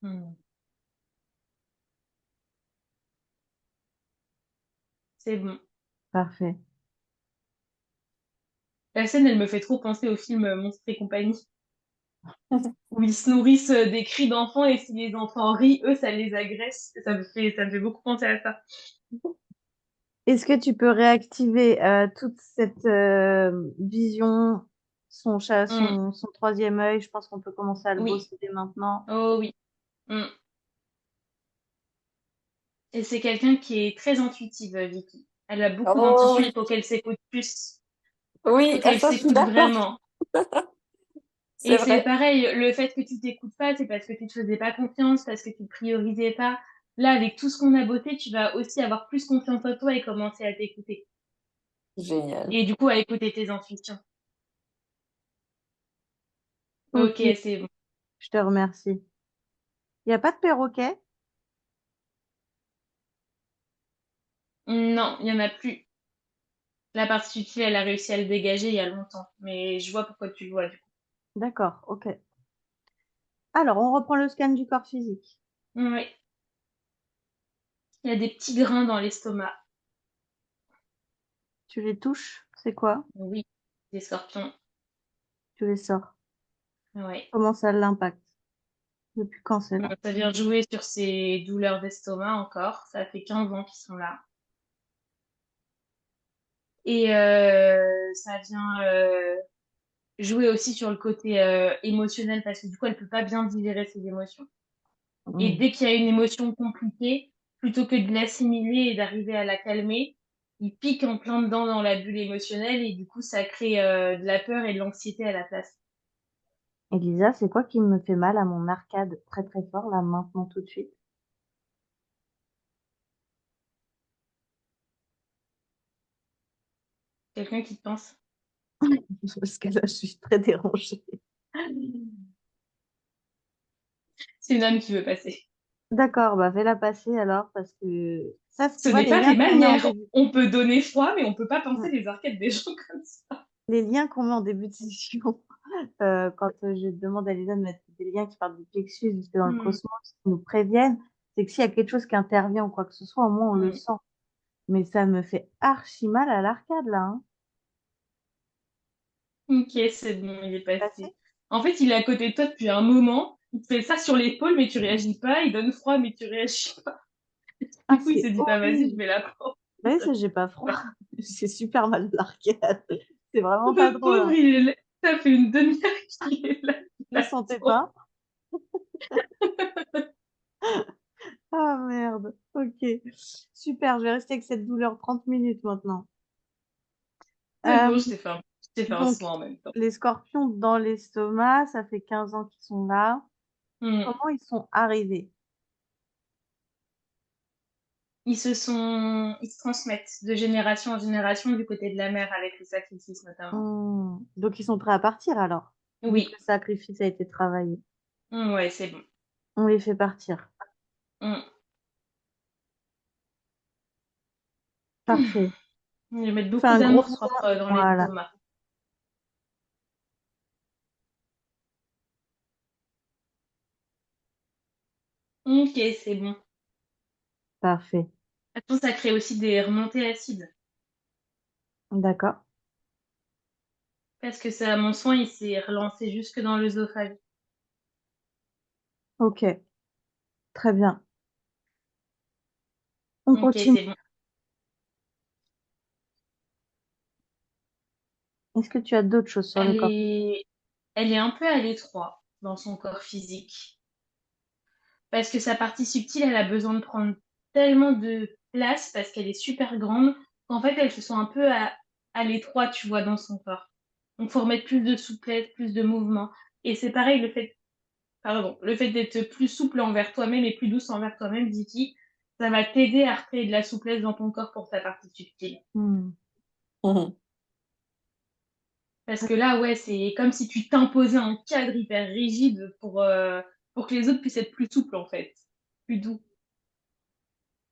B: Mm. C'est bon.
A: parfait.
B: La scène, elle me fait trop penser au film Monstres et compagnie, où ils se nourrissent des cris d'enfants et si les enfants rient, eux, ça les agresse. Ça me fait beaucoup penser à ça.
A: Est-ce que tu peux réactiver toute cette vision
B: Mm.
A: Son troisième œil, je pense qu'on peut commencer à le
B: Oui.
A: bosser dès maintenant.
B: Oh oui. Mm. Et c'est quelqu'un qui est très intuitive, Vicky. Elle a beaucoup
C: Oh
B: d'intuition,
C: oui,
B: il faut qu'elle s'écoute plus. Il
C: oui,
B: faut
C: à
B: qu'elle
C: ça je suis
B: s'écoute
C: d'accord,
B: vraiment.
C: c'est
B: Et c'est
C: vrai.
B: pareil, le fait que tu t'écoutes pas, c'est parce que tu te faisais pas confiance, parce que tu te priorisais pas. Là, avec tout ce qu'on a bossé, tu vas aussi avoir plus confiance en toi et commencer à t'écouter.
C: Génial.
B: Et du coup, à écouter tes intuitions.
A: Ok,
B: Ok, c'est bon.
A: je te remercie. Il n'y a pas de perroquet?
B: Non, il y en a plus. La partie utile, elle a réussi à le dégager il y a longtemps. Mais je vois pourquoi tu le vois, du coup.
A: D'accord, ok. Alors, on reprend le scan du corps physique.
B: Oui. Il y a des petits grains dans l'estomac.
A: Tu les touches? C'est quoi?
B: Oui. Des scorpions.
A: Tu les sors.
B: Oui.
A: Comment ça l'impacte? Depuis quand c'est là?
B: Ça vient jouer sur ces douleurs d'estomac encore. Ça fait 15 ans qu'ils sont là. Et ça vient jouer aussi sur le côté émotionnel parce que du coup, elle peut pas bien digérer ses émotions. Et
A: Hmm.
B: dès qu'il y a une émotion compliquée, plutôt que de l'assimiler et d'arriver à la calmer, il pique en plein dedans dans la bulle émotionnelle et du coup, ça crée de la peur et de l'anxiété à la place.
A: Elisa, c'est quoi qui me fait mal à mon arcade très très fort là maintenant tout de suite?
B: Quelqu'un qui te pense.
A: Parce que là, je suis très dérangée.
B: C'est une âme qui veut passer.
A: D'accord, bah fais-la passer alors, parce que ça, tu
B: Ce
A: vois,
B: n'est
A: les
B: pas
A: liens
B: des
A: qu'on met en
B: manières.
A: début,
B: On peut donner froid, mais on peut pas
A: hmm,
B: penser les arcades des gens comme ça.
A: les liens qu'on met en début de session, quand je demande à Elisa de mettre des liens qui partent du plexus jusque dans le
B: Hmm,
A: cosmos, qui nous préviennent, c'est que s'il y a quelque chose qui intervient ou quoi que ce soit, au moins on le
B: hmm.
A: sent. Mais ça me fait archi mal à l'arcade là, hein.
B: Ok, c'est bon, il est
A: Passé?
B: passé. En fait, il est à côté de toi depuis un moment. Il te fait ça sur l'épaule, mais tu réagis pas. Il donne froid, mais tu réagis pas.
A: Ah,
B: Du coup, il
A: c'est
B: se dit pas, vas-y, je
A: horrible.
B: vais la prendre.
A: Bah oui, ça, j'ai pas froid. J'ai super mal à l'arcade. C'est vraiment pas
B: Le
A: drôle,
B: pauvre,
A: hein.
B: il est là. Ça fait une demi-heure qu'il est là.
A: Je le sentais
B: Attends.
A: pas. Ah merde. Ok. Super, je vais rester avec cette douleur 30 minutes maintenant.
B: C'est
A: Euh,
B: bon, je t'ai fait un
A: donc,
B: soin en même temps.
A: les scorpions dans l'estomac, ça fait 15 ans qu'ils sont là.
B: Hmm.
A: Comment ils sont arrivés?
B: Ils se transmettent de génération en génération du côté de la mère avec le sacrifice notamment.
A: Donc, ils sont prêts à partir alors, vu que
B: Oui.
A: le sacrifice a été travaillé.
B: Ouais, c'est bon.
A: On les fait partir.
B: Hmm.
A: Parfait.
B: Ils mettent
A: On fait
B: beaucoup
A: un gros
B: d'amour
A: soin.
B: propre dans
A: Voilà.
B: l'estomac. Ok, c'est bon.
A: Parfait.
B: Attends, ça crée aussi des remontées acides.
A: D'accord.
B: Parce que ça, mon soin, il s'est relancé jusque dans l'œsophage.
A: Ok. Très bien. On
B: Ok,
A: continue.
B: c'est bon.
A: Est-ce que tu as d'autres choses sur le
B: Elle
A: corps?
B: est, elle est un peu à l'étroit dans son corps physique. Parce que sa partie subtile, elle a besoin de prendre tellement de place parce qu'elle est super grande qu'en fait, elle se sent un peu à l'étroit, tu vois, dans son corps. Donc, faut remettre plus de souplesse, plus de mouvement. Et c'est pareil, le fait d'être plus souple envers toi-même et plus douce envers toi-même, Vicky, ça va t'aider à recréer de la souplesse dans ton corps pour ta partie subtile.
A: Hmm.
C: Mhm.
B: Parce que là, ouais, c'est comme si tu t'imposais un cadre hyper rigide pour que les autres puissent être plus souples, en fait. Plus doux.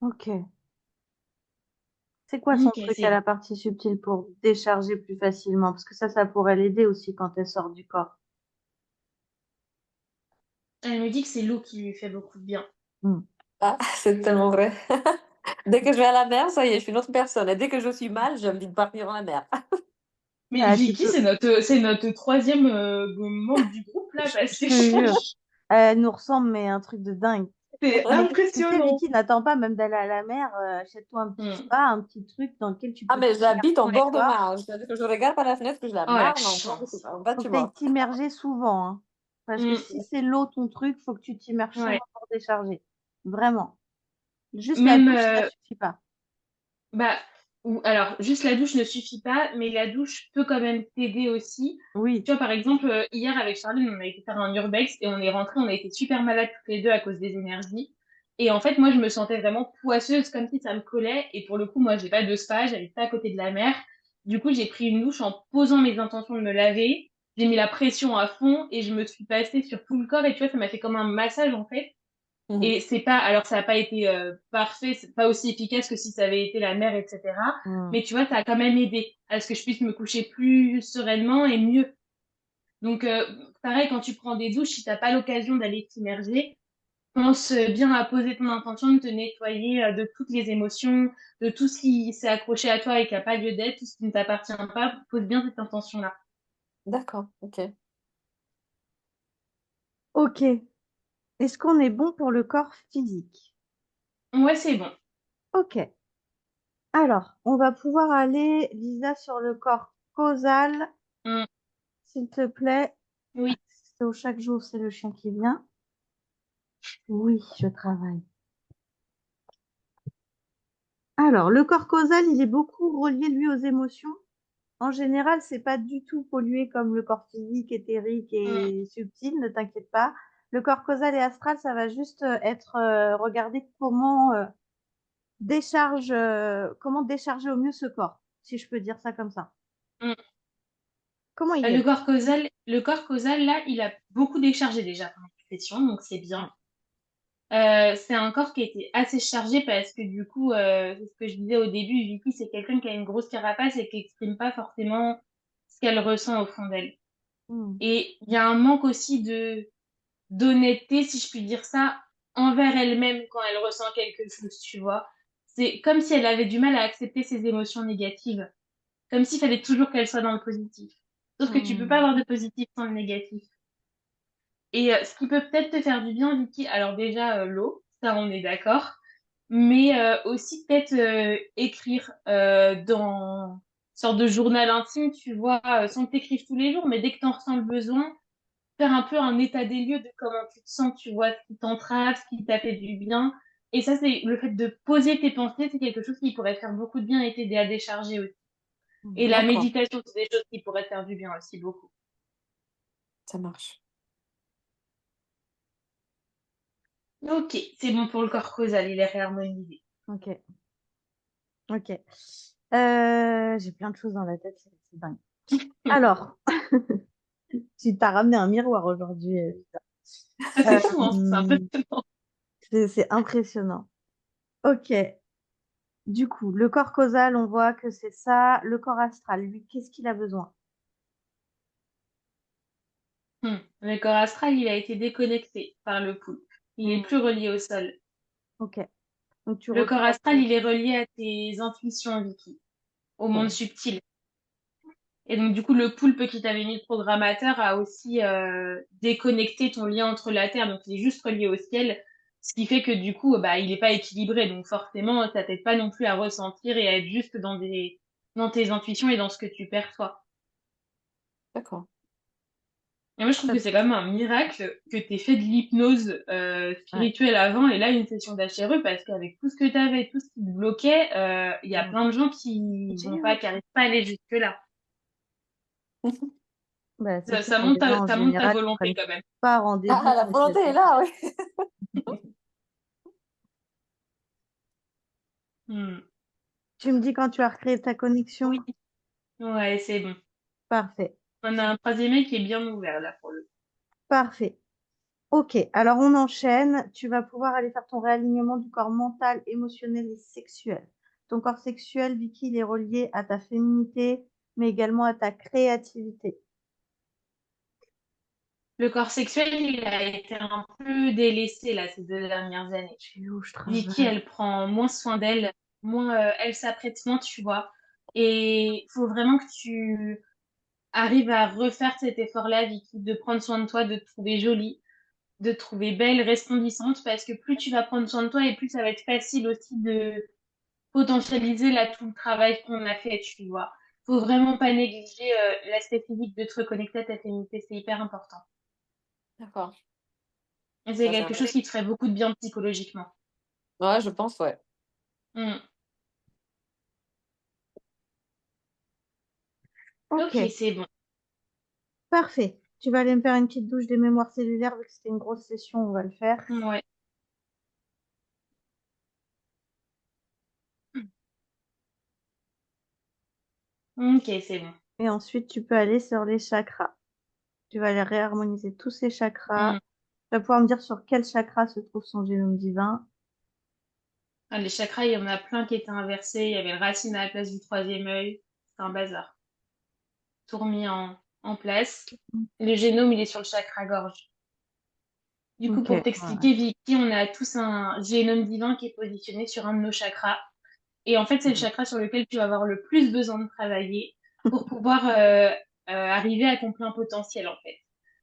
A: Ok. C'est quoi son
B: Ok,
A: truc à
B: c'est bon.
A: la partie subtile pour décharger plus facilement? Parce que ça pourrait l'aider aussi quand elle sort du corps.
B: Elle me dit que c'est l'eau qui lui fait beaucoup de bien.
A: Hmm.
C: Ah, c'est tellement vrai. Dès que je vais à la mer, ça y est, je suis une autre personne. Et dès que je suis mal, j'ai envie de partir en la mer.
B: Mais
A: Ah, tu
B: Vicky,
A: peux,
B: c'est notre troisième membre du groupe, là, parce
A: je
B: que
A: te jure. Elle nous ressemble, mais un truc de dingue.
B: C'est
A: Mais tu sais,
B: impressionnant.
A: Vicky, n'attends pas même d'aller à la mer, achète-toi un petit
B: Hmm.
A: spa, un petit truc dans lequel tu
C: Ah,
A: peux
C: mais j'habite en
A: avec
C: bord de
A: toi.
C: mer. C'est-à-dire que je regarde par la fenêtre, puis j'ai la
B: Oh la
C: mer
B: chance.
C: en
A: Faut que tu ailles
C: bâtiment.
A: t'immerger souvent, hein. Parce que
B: Hmm.
A: si c'est l'eau ton truc, faut que tu t'immerges
B: Ouais.
A: souvent pour décharger. Vraiment. Juste la
B: Même,
A: douche, ça suffit pas.
B: bah, ou alors, juste la douche ne suffit pas, mais la douche peut quand même t'aider aussi.
A: Oui.
B: Tu vois, par exemple, hier avec Charline, on a été faire un urbex et on est rentré, on a été super malades toutes les deux à cause des énergies. Et en fait, moi, je me sentais vraiment poisseuse, comme si ça me collait. Et pour le coup, moi, j'ai pas de spa, j'habite pas à côté de la mer. Du coup, j'ai pris une douche en posant mes intentions de me laver. J'ai mis la pression à fond et je me suis passée sur tout le corps. Et tu vois, ça m'a fait comme un massage, en fait.
C: Mhm.
B: Et c'est pas, alors ça n'a pas été parfait, c'est pas aussi efficace que si ça avait été la mer, etc.
A: Hmm.
B: Mais tu vois, ça a quand même aidé à ce que je puisse me coucher plus sereinement et mieux. Donc, pareil, quand tu prends des douches, si t'as pas l'occasion d'aller t'immerger, pense bien à poser ton intention de te nettoyer de toutes les émotions, de tout ce qui s'est accroché à toi et qui n'a pas lieu d'être, tout ce qui ne t'appartient pas. Pose bien cette intention-là.
C: D'accord, ok.
A: Ok. Est-ce qu'on est bon pour le corps physique?
B: Ouais, c'est bon.
A: Ok. Alors, on va pouvoir aller, Lisa, sur le corps causal,
B: Mm.
A: s'il te plaît.
B: Oui.
A: C'est au chaque jour, c'est le chien qui vient. Oui, je travaille. Alors, le corps causal, il est beaucoup relié, lui, aux émotions. En général, c'est pas du tout pollué comme le corps physique, éthérique
B: Mm.
A: et subtil, ne t'inquiète pas. Le corps causal et astral, ça va juste être regarder comment décharger au mieux ce corps, si je peux dire ça comme ça.
B: Mm.
A: Comment il est?
B: Le corps causal, là, il a beaucoup déchargé déjà pendant la session, donc c'est bien. C'est un corps qui a été assez chargé parce que du coup, c'est ce que je disais au début, Vicky, c'est quelqu'un qui a une grosse carapace et qui exprime pas forcément ce qu'elle ressent au fond d'elle.
A: Hmm.
B: Et il y a un manque aussi de d'honnêteté, si je puis dire ça, envers elle-même quand elle ressent quelque chose, tu vois. C'est comme si elle avait du mal à accepter ses émotions négatives, comme s'il fallait toujours qu'elle soit dans le positif. Sauf que tu peux pas
A: Hmm.
B: avoir de positif sans le négatif. Et ce qui peut peut-être te faire du bien, Vicky, alors déjà l'eau, ça on est d'accord, mais aussi peut-être écrire dans une sorte de journal intime, tu vois, sans que t'écrives tous les jours, mais dès que t'en ressens le besoin, faire un peu un état des lieux de comment tu te sens, tu vois, ce qui t'entrave, ce qui t'a fait du bien. Et ça, c'est le fait de poser tes pensées, c'est quelque chose qui pourrait te faire beaucoup de bien et t'aider à décharger aussi. Et la
C: D'accord,
B: méditation, c'est des choses qui pourraient te faire du bien aussi beaucoup.
C: ça marche.
B: Ok, c'est bon pour le corps causal, il est réharmonisé.
A: Ok, ok. J'ai plein de choses dans la tête, c'est dingue. Alors, tu t'as ramené un miroir aujourd'hui.
B: Ça, c'est fou, hein, c'est
A: Euh,
B: impressionnant.
A: c'est impressionnant. Ok, du coup, le corps causal, on voit que c'est ça. Le corps astral, lui, qu'est-ce qu'il a besoin?
B: Le corps astral, il a été déconnecté par le poulpe. Il est
A: Hmm.
B: plus relié au sol.
A: Ok, donc tu
B: Le corps
A: retrouves
B: astral, il est relié à tes intuitions, Vicky, au monde subtil. Et donc, du coup, le poulpe qui t'avait mis le programmateur a aussi déconnecté ton lien entre la Terre. Donc, il est juste relié au ciel. Ce qui fait que, du coup, bah, il n'est pas équilibré. Donc, forcément, ça t'aide pas non plus à ressentir et à être juste dans tes intuitions et dans ce que tu perçois.
C: D'accord.
B: Et moi, je trouve que c'est quand même un miracle que tu aies fait de l'hypnose
A: ouais.
B: spirituelle avant et là, une session d'HRE, parce qu'avec tout ce que tu avais, tout ce qui te bloquait, il y a
A: Hmm.
B: plein de gens qui vont pas,
A: Génial.
B: qui arrivent pas à aller jusque-là.
A: Bah, c'est
B: Ça,
A: sûr, les gens en
B: ça monte ta
A: général, ils
B: volonté
A: prennent
B: quand même.
A: pas
C: Ah,
A: rendez-vous
C: la
A: pour cette
C: volonté est là, oui.
B: Hmm.
A: Tu me dis quand tu as recréé ta connexion?
B: Oui, ouais, c'est bon.
A: Parfait,
B: On a un troisième œil qui est bien ouvert là pour le coup.
A: parfait. Ok, alors on enchaîne. Tu vas pouvoir aller faire ton réalignement du corps mental, émotionnel et sexuel. Ton corps sexuel, Vicky, il est relié à ta féminité, mais également à ta créativité.
B: Le corps sexuel, il a été un peu délaissé là ces 2 dernières années.
A: Tu es où je
B: Vicky,
A: travaille?
B: elle prend moins soin d'elle, moins elle s'apprête moins, tu vois. Et il faut vraiment que tu arrives à refaire cet effort-là, Vicky, de prendre soin de toi, de te trouver jolie. de te trouver belle, resplendissante, parce que plus tu vas prendre soin de toi et plus ça va être facile aussi de potentialiser là tout le travail qu'on a fait, tu vois. Faut vraiment pas négliger l'aspect physique de te reconnecter à ta féminité, c'est hyper important.
C: D'accord.
B: Et c'est
C: Bah, c'est
B: quelque chose
C: intéressant.
B: qui te ferait beaucoup de bien psychologiquement.
C: Ouais, je pense, ouais.
B: Hmm.
A: Ok,
B: Ok, c'est bon.
A: parfait. Tu vas aller me faire une petite douche des mémoires cellulaires, vu que c'était une grosse session, on va le faire.
B: Ouais. Ok, c'est bon.
A: Et ensuite, tu peux aller sur les chakras. Tu vas aller réharmoniser tous ces chakras.
B: Hmm.
A: Tu vas pouvoir me dire sur quel chakra se trouve son génome divin.
B: Ah, les chakras, il y en a plein qui étaient inversés. Il y avait le racine à la place du troisième œil. C'est un bazar. Tout remis en place. Le génome, il est sur le chakra gorge. Du coup,
A: Ok,
B: pour
A: ouais.
B: t'expliquer, Vicky, on a tous un génome divin qui est positionné sur un de nos chakras. Et en fait, c'est le chakra sur lequel tu vas avoir le plus besoin de travailler pour pouvoir arriver à ton plein potentiel, en fait.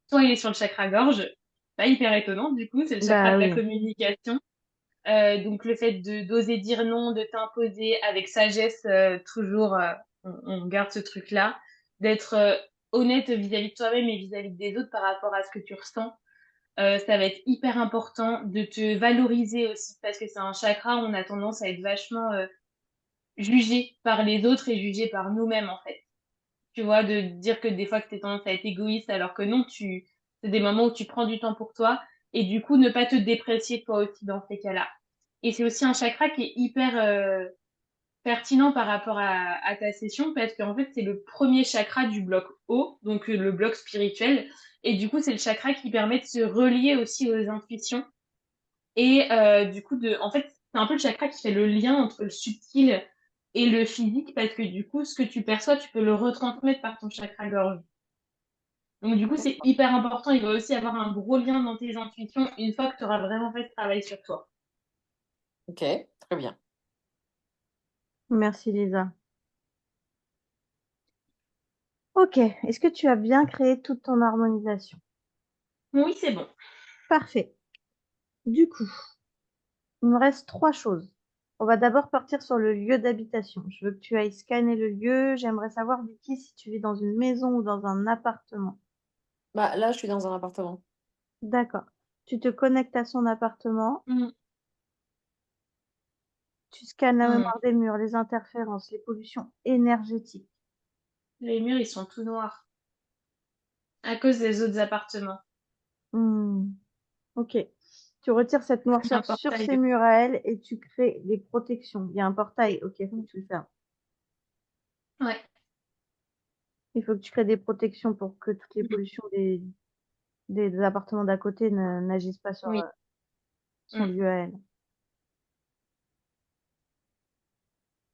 B: Toi, il est sur le chakra gorge. Pas hyper étonnant, du coup, c'est le chakra
A: Bah
B: de la
A: oui.
B: communication. Donc, le fait de d'oser dire non, de t'imposer avec sagesse, toujours, on garde ce truc-là, d'être honnête vis-à-vis de toi-même et vis-à-vis des autres par rapport à ce que tu ressens. Ça va être hyper important de te valoriser aussi parce que c'est un chakra où on a tendance à être vachement jugé par les autres et jugé par nous-mêmes en fait. Tu vois, de dire que des fois que tu tendance à être égoïste alors que non, c'est des moments où tu prends du temps pour toi et du coup ne pas te déprécier toi aussi dans ces cas-là. Et c'est aussi un chakra qui est hyper pertinent par rapport à ta session parce qu'en fait c'est le premier chakra du bloc haut, donc le bloc spirituel. Et du coup c'est le chakra qui permet de se relier aussi aux intuitions et du coup, en fait, c'est un peu le chakra qui fait le lien entre le subtil et le physique, parce que du coup, ce que tu perçois, tu peux le retransmettre par ton chakra gorge. Donc du coup, c'est hyper important. Il va aussi avoir un gros lien dans tes intuitions une fois que tu auras vraiment fait ce travail sur toi.
C: Ok, très bien.
A: Merci Lisa. Ok, est-ce que tu as bien créé toute ton harmonisation?
B: Oui, c'est bon.
A: Parfait. Du coup, il me reste trois choses. On va d'abord partir sur le lieu d'habitation. Je veux que tu ailles scanner le lieu. J'aimerais savoir, Vicky, si tu vis dans une maison ou dans un appartement.
C: Bah, là, je suis dans un appartement.
A: D'accord. Tu te connectes à son appartement.
B: Mm.
A: Tu scannes la
B: Mm.
A: mémoire des murs, les interférences, les pollutions énergétiques.
B: Les murs, ils sont tout noirs à cause des autres appartements.
A: Hmm, ok. Tu retires cette
B: Un
A: noirceur sur
B: portail
A: ces
B: de...
A: murs à elle et tu crées des protections. Il y a un portail. Ok, faut que tu le fermes.
B: Ouais.
A: Il faut que tu crées des protections pour que toutes les pollutions des appartements d'à côté n'agissent pas sur
B: Oui.
A: son
B: Mm.
A: lieu à elle.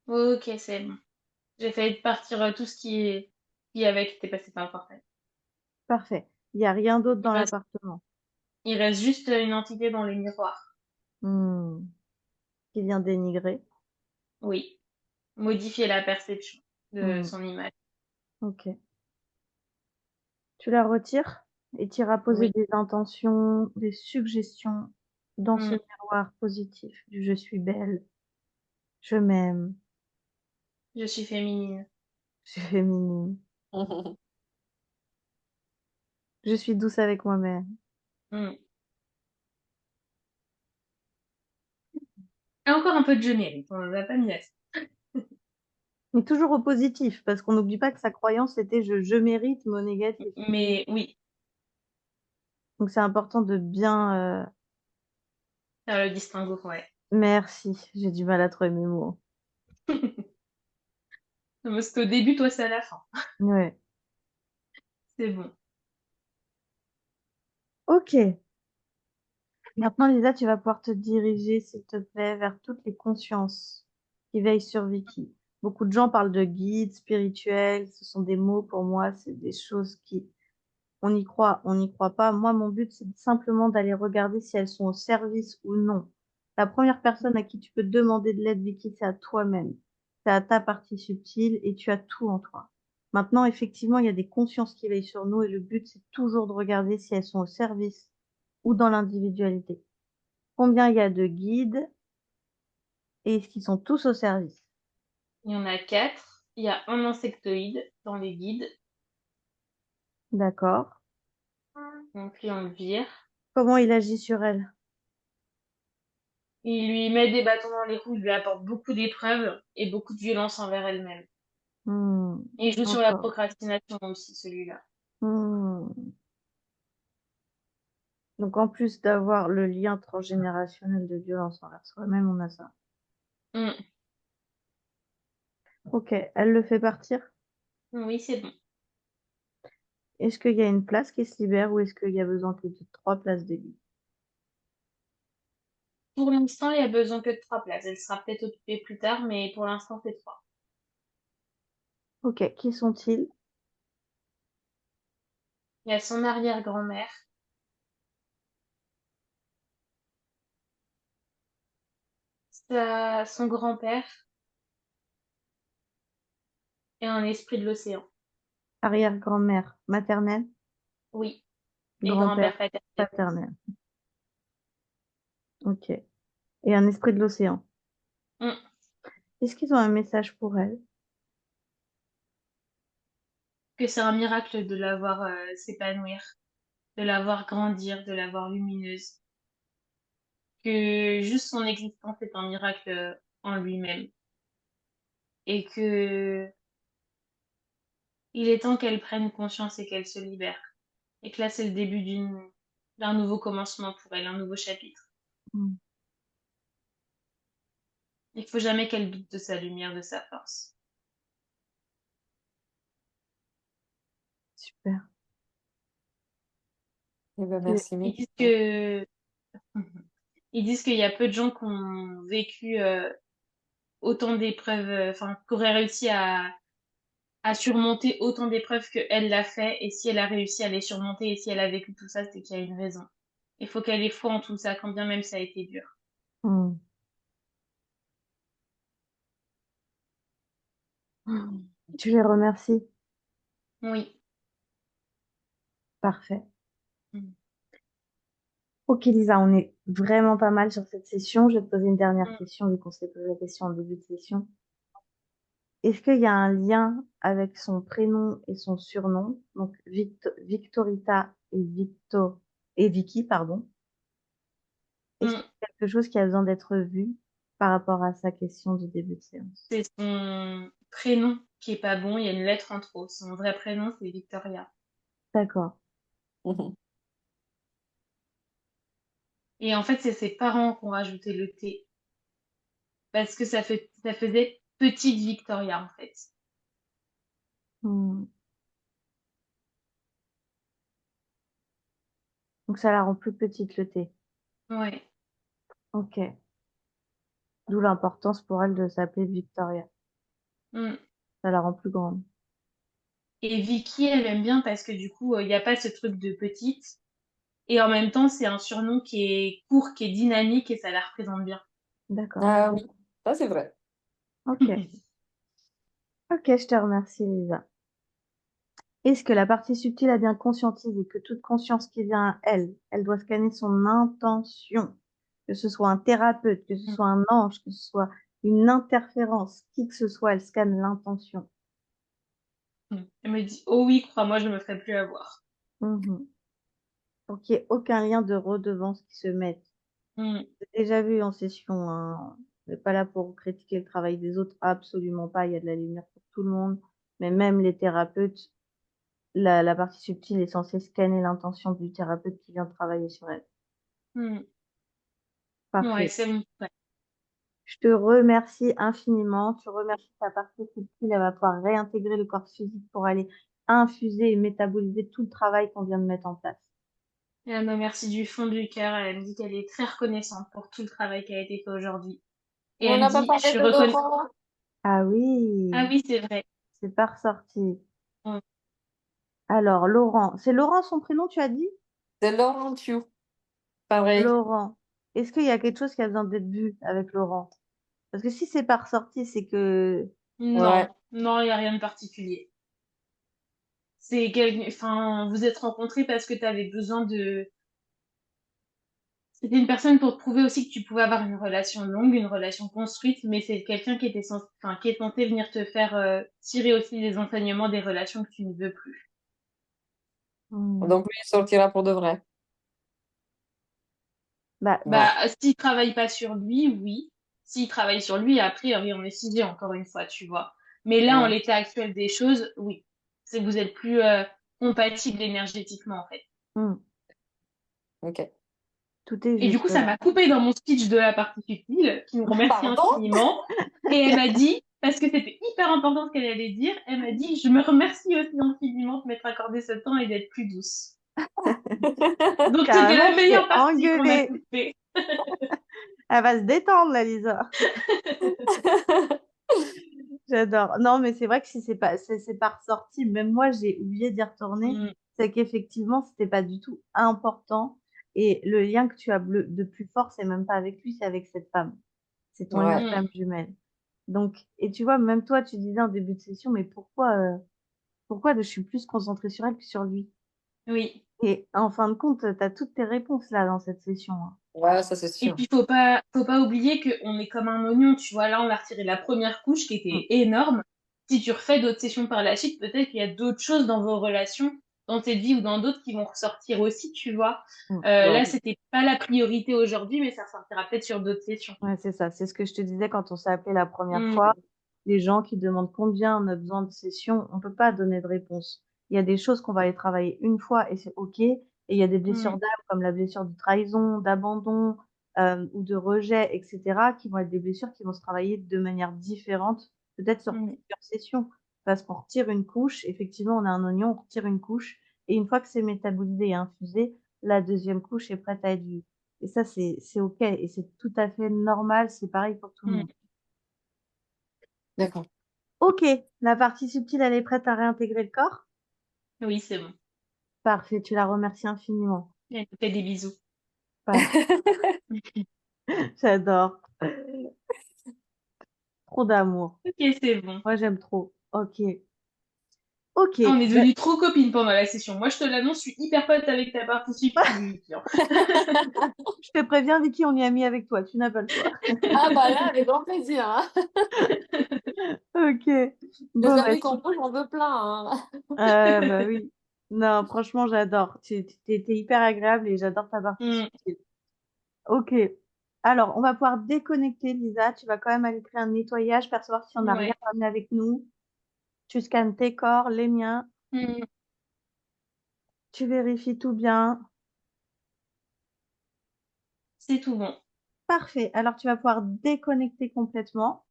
B: Ok, c'est bon. J'ai failli partir tout ce qui avait qui était passé par le portail.
A: Parfait. Il n'y a rien d'autre
B: Il
A: dans
B: reste,
A: l'appartement.
B: il reste juste une entité dans les miroirs.
A: Hmm, qui vient dénigrer.
B: Oui. Modifier la perception de
A: Hmm,
B: son image.
A: ok. Tu la retires et tu iras poser
B: Oui.
A: des intentions, des suggestions dans ce
B: Mm.
A: miroir positif du je suis belle, je m'aime,
B: Je suis féminine.
A: je suis féminine, je suis douce avec moi-même.
B: Mm. Et encore un peu de je mérite. On va pas mis assez.
A: Mais toujours au positif, parce qu'on n'oublie pas que sa croyance était je mérite, mais au négatif.
B: Mais oui,
A: Donc c'est important de bien.
B: faire le distinguo, ouais.
A: Merci, j'ai du mal à trouver mes mots.
B: Parce qu'au début, toi, c'est à la fin.
A: Ouais.
B: C'est bon.
A: Ok. Maintenant, Lisa, tu vas pouvoir te diriger, s'il te plaît, vers toutes les consciences qui veillent sur Vicky. Beaucoup de gens parlent de guides spirituels. Ce sont des mots pour moi, c'est des choses qui, on y croit, on n'y croit pas. Moi, mon but, c'est simplement d'aller regarder si elles sont au service ou non. La première personne à qui tu peux demander de l'aide, Vicky, c'est à toi-même. C'est à ta partie subtile et tu as tout en toi. Maintenant, effectivement, il y a des consciences qui veillent sur nous et le but, c'est toujours de regarder si elles sont au service ou dans l'individualité? Combien il y a de guides et est-ce qu'ils sont tous au service?
B: Il y en a 4. Il y a un insectoïde dans les guides,
A: D'accord.
B: donc lui on le vire.
A: Comment il agit sur elle?
B: Il lui met des bâtons dans les roues, il lui apporte beaucoup d'épreuves et beaucoup de violence envers elle-même.
A: Hmm,
B: Et il joue sur la
A: d'accord.
B: procrastination aussi, celui-là.
A: Hmm. Donc en plus d'avoir le lien transgénérationnel de violence envers soi-même, on a ça.
B: Mm.
A: Ok, elle le fait partir.
B: Oui, c'est bon.
A: Est-ce qu'il y a une place qui se libère ou est-ce qu'il y a besoin que de 3 places de guide?
B: Pour l'instant, il y a besoin que de 3 places. Elle sera peut-être occupée plus tard, mais pour l'instant, c'est 3.
A: Ok, qui sont-ils?
B: Il y a son arrière-grand-mère, son grand-père et un esprit de l'océan.
A: Arrière-grand-mère maternelle,
B: Oui, et
A: grand-père
B: grand-père paternel.
A: paternel. Ok. Et un esprit de l'océan.
B: Mm.
A: Est-ce qu'ils ont un message pour elle?
B: Que c'est un miracle de la voir s'épanouir, de la voir grandir, de la voir lumineuse. Que juste son existence est un miracle en lui-même. Et que il est temps qu'elle prenne conscience et qu'elle se libère. Et que là, c'est le début d'un nouveau commencement pour elle, un nouveau chapitre.
A: Hmm,
B: Il faut jamais qu'elle doute de sa lumière, de sa force.
A: super.
C: Eh ben,
A: Que-
C: merci,
B: Ils
C: Mélissa.
B: disent que ils disent qu'il y a peu de gens qui ont vécu autant d'épreuves, enfin, qui auraient réussi à surmonter autant d'épreuves qu'elle l'a fait. Et si elle a réussi à les surmonter et si elle a vécu tout ça, c'est qu'il y a une raison. Il faut qu'elle ait foi en tout ça, quand bien même ça a été dur.
A: hmm. Tu les remercies.
B: Oui.
A: Parfait.
B: Mm.
A: Ok, Lisa, on est vraiment pas mal sur cette session. Je vais te poser une dernière
B: Mm.
A: question, vu qu'on s'est posé la question en début de session. Est-ce qu'il y a un lien avec son prénom et son surnom, donc Victorita et et Vicky, pardon. Est-ce qu'il
B: Mm.
A: y a quelque chose qui a besoin d'être vu par rapport à sa question du début de séance?
B: C'est son prénom qui est pas bon, il y a une lettre en trop. Son vrai prénom, c'est Victoria.
A: D'accord.
C: Mhm.
B: Et en fait, c'est ses parents qui ont rajouté le T. Parce que ça faisait petite Victoria, en fait.
A: Hmm. Donc ça la rend plus petite le T.
B: Ouais.
A: Ok. D'où l'importance pour elle de s'appeler Victoria.
B: Mm.
A: Ça la rend plus grande.
B: Et Vicky, elle aime bien parce que du coup, il n'y a pas ce truc de petite. Et en même temps, c'est un surnom qui est court, qui est dynamique et ça la représente bien.
A: D'accord.
C: Ah oui, ça c'est vrai.
A: Ok. Ok, je te remercie, Lisa. Est-ce que la partie subtile a bien conscientisé que toute conscience qui vient à elle, elle doit scanner son intention, que ce soit un thérapeute, que ce soit un ange, que ce soit une interférence, qui que ce soit, elle scanne l'intention.
B: Elle me dit, oh oui, crois-moi, je me ferai plus avoir.
A: Mhm. Pour qu'il n'y ait aucun lien de redevance qui se mette.
B: Mm.
A: J'ai déjà vu en session, hein, on n'est pas là pour critiquer le travail des autres, absolument pas, il y a de la lumière pour tout le monde, mais même les thérapeutes, la partie subtile est censée scanner l'intention du thérapeute qui vient de travailler sur elle.
B: Mm. Ouais,
A: Parfait.
B: c'est bon. Ouais.
A: Je te remercie infiniment. Tu remercies ta partie subtile. Elle va pouvoir réintégrer le corps physique pour aller infuser et métaboliser tout le travail qu'on vient de mettre en place.
B: Et elle me remercie du fond du cœur. Elle me dit qu'elle est très reconnaissante pour tout le travail qui a été fait aujourd'hui. Et
C: On
B: elle me
C: n'a pas
B: dit, je
C: parlé
B: suis
C: de
B: reconnaissante.
C: Laurent.
A: Ah
B: Ah
A: oui,
B: oui, c'est vrai.
A: c'est pas ressorti.
B: Mm.
A: Alors, Laurent. C'est Laurent son prénom, tu as dit?
C: C'est Laurent Thiou. Pareil.
A: Laurent. Est-ce qu'il y a quelque chose qui a besoin d'être vu avec Laurent? Parce que si c'est pas ressorti, c'est que...
C: Ouais.
B: Non, non, il n'y a rien de particulier. Enfin, vous êtes rencontrés parce que tu avais besoin C'était une personne pour te prouver aussi que tu pouvais avoir une relation longue, une relation construite, mais c'est quelqu'un qui était enfin, qui est censé venir te faire tirer aussi les enseignements des relations que tu ne veux plus.
A: Hmm.
C: Donc, lui, il sortira pour de vrai.
A: Bah,
B: Bah, s'il travaille pas sur lui, oui. S'il travaille sur lui, après, on est figé, encore une fois, tu vois. Mais là, en
C: Ouais.
B: l'état actuel des choses, oui. C'est que vous êtes plus compatibles énergétiquement, en fait.
A: hmm,
C: Ok.
A: tout est
B: Et du
A: juste
B: coup, ça
A: là.
B: m'a coupé dans mon speech de la partie futile, qui me remercie
C: Pardon?
B: infiniment. Et elle m'a dit, parce que c'était hyper important ce qu'elle allait dire, elle m'a dit, je me remercie aussi infiniment de m'être accordé ce temps et d'être plus douce. Donc, c'était
A: Carrément,
B: la
A: on se fait
B: meilleure partie qu'on a
A: engueuler.
B: coupée.
A: Elle va se détendre, la Lisa. J'adore. Non, mais c'est vrai que si c'est pas ressorti, même moi, j'ai oublié d'y retourner.
B: Mm,
A: C'est qu'effectivement, c'était pas du tout important. Et le lien que tu as de plus fort, c'est même pas avec lui, c'est avec cette femme. C'est ton lien de
C: Ouais.
B: mm,
A: flamme jumelle. Donc, et tu vois, même toi, tu disais en début de session, mais pourquoi je suis plus concentrée sur elle que sur lui?
B: oui.
A: Et en fin de compte, tu as toutes tes réponses là dans cette session, hein.
C: Ouais, ça c'est
B: Et
C: sûr.
B: puis, faut pas oublier qu'on est comme un oignon, tu vois. Là, on a retiré la première couche qui
A: Mm.
B: était énorme. Si tu refais d'autres sessions par la suite, peut-être qu'il y a d'autres choses dans vos relations, dans cette vie ou dans d'autres qui vont ressortir aussi, tu vois.
A: Mm.
C: Ouais.
B: Là, c'était pas la priorité aujourd'hui, mais ça ressortira peut-être sur d'autres sessions.
A: Ouais, c'est ça. C'est ce que je te disais quand on s'est appelé la première
B: Mm,
A: fois. Les gens qui demandent combien on a besoin de sessions, on peut pas donner de réponse. Il y a des choses qu'on va aller travailler une fois et c'est OK. Et il y a des blessures
B: mm,
A: d'âme comme la blessure de trahison, d'abandon, ou de rejet, etc., qui vont être des blessures qui vont se travailler de manière différente, peut-être sur
B: mm,
A: plusieurs sessions. Parce qu'on retire une couche, effectivement, on a un oignon, on retire une couche, et une fois que c'est métabolisé et infusé, la deuxième couche est prête à être vue. Et ça, c'est OK et c'est tout à fait normal, c'est pareil pour tout le
B: mm.
A: monde.
C: D'accord.
A: OK, la partie subtile, elle est prête à réintégrer le corps?
B: Oui, c'est bon.
A: Parfait, tu la remercies infiniment.
B: Elle te fait des bisous.
A: Parfait, j'adore. Trop d'amour.
B: Ok, c'est bon.
A: Moi, j'aime trop. OK. OK,
B: Ah, on est
A: bah,
B: devenus trop copines pendant la session. Moi, je te l'annonce, je suis hyper pote avec ta partie subtile.
A: je te préviens, Vicky, on y a mis avec toi, tu n'as pas le choix.
C: Ah bah là, avec grand plaisir, hein.
A: OK.
C: Les
A: Bon, bah,
C: amis qu'on peut, j'en veux plein, hein.
A: bah oui. Non, franchement, j'adore. T'es hyper agréable et j'adore ta partie
B: Mm,
A: subtile. OK. Alors, on va pouvoir déconnecter, Lisa. Tu vas quand même aller créer un nettoyage, percevoir si on n'a rien
B: ouais.
A: ramené avec nous. Tu scannes tes corps, les miens.
B: Mm,
A: Tu vérifies tout bien.
B: c'est tout bon.
A: Parfait. Alors, tu vas pouvoir déconnecter complètement.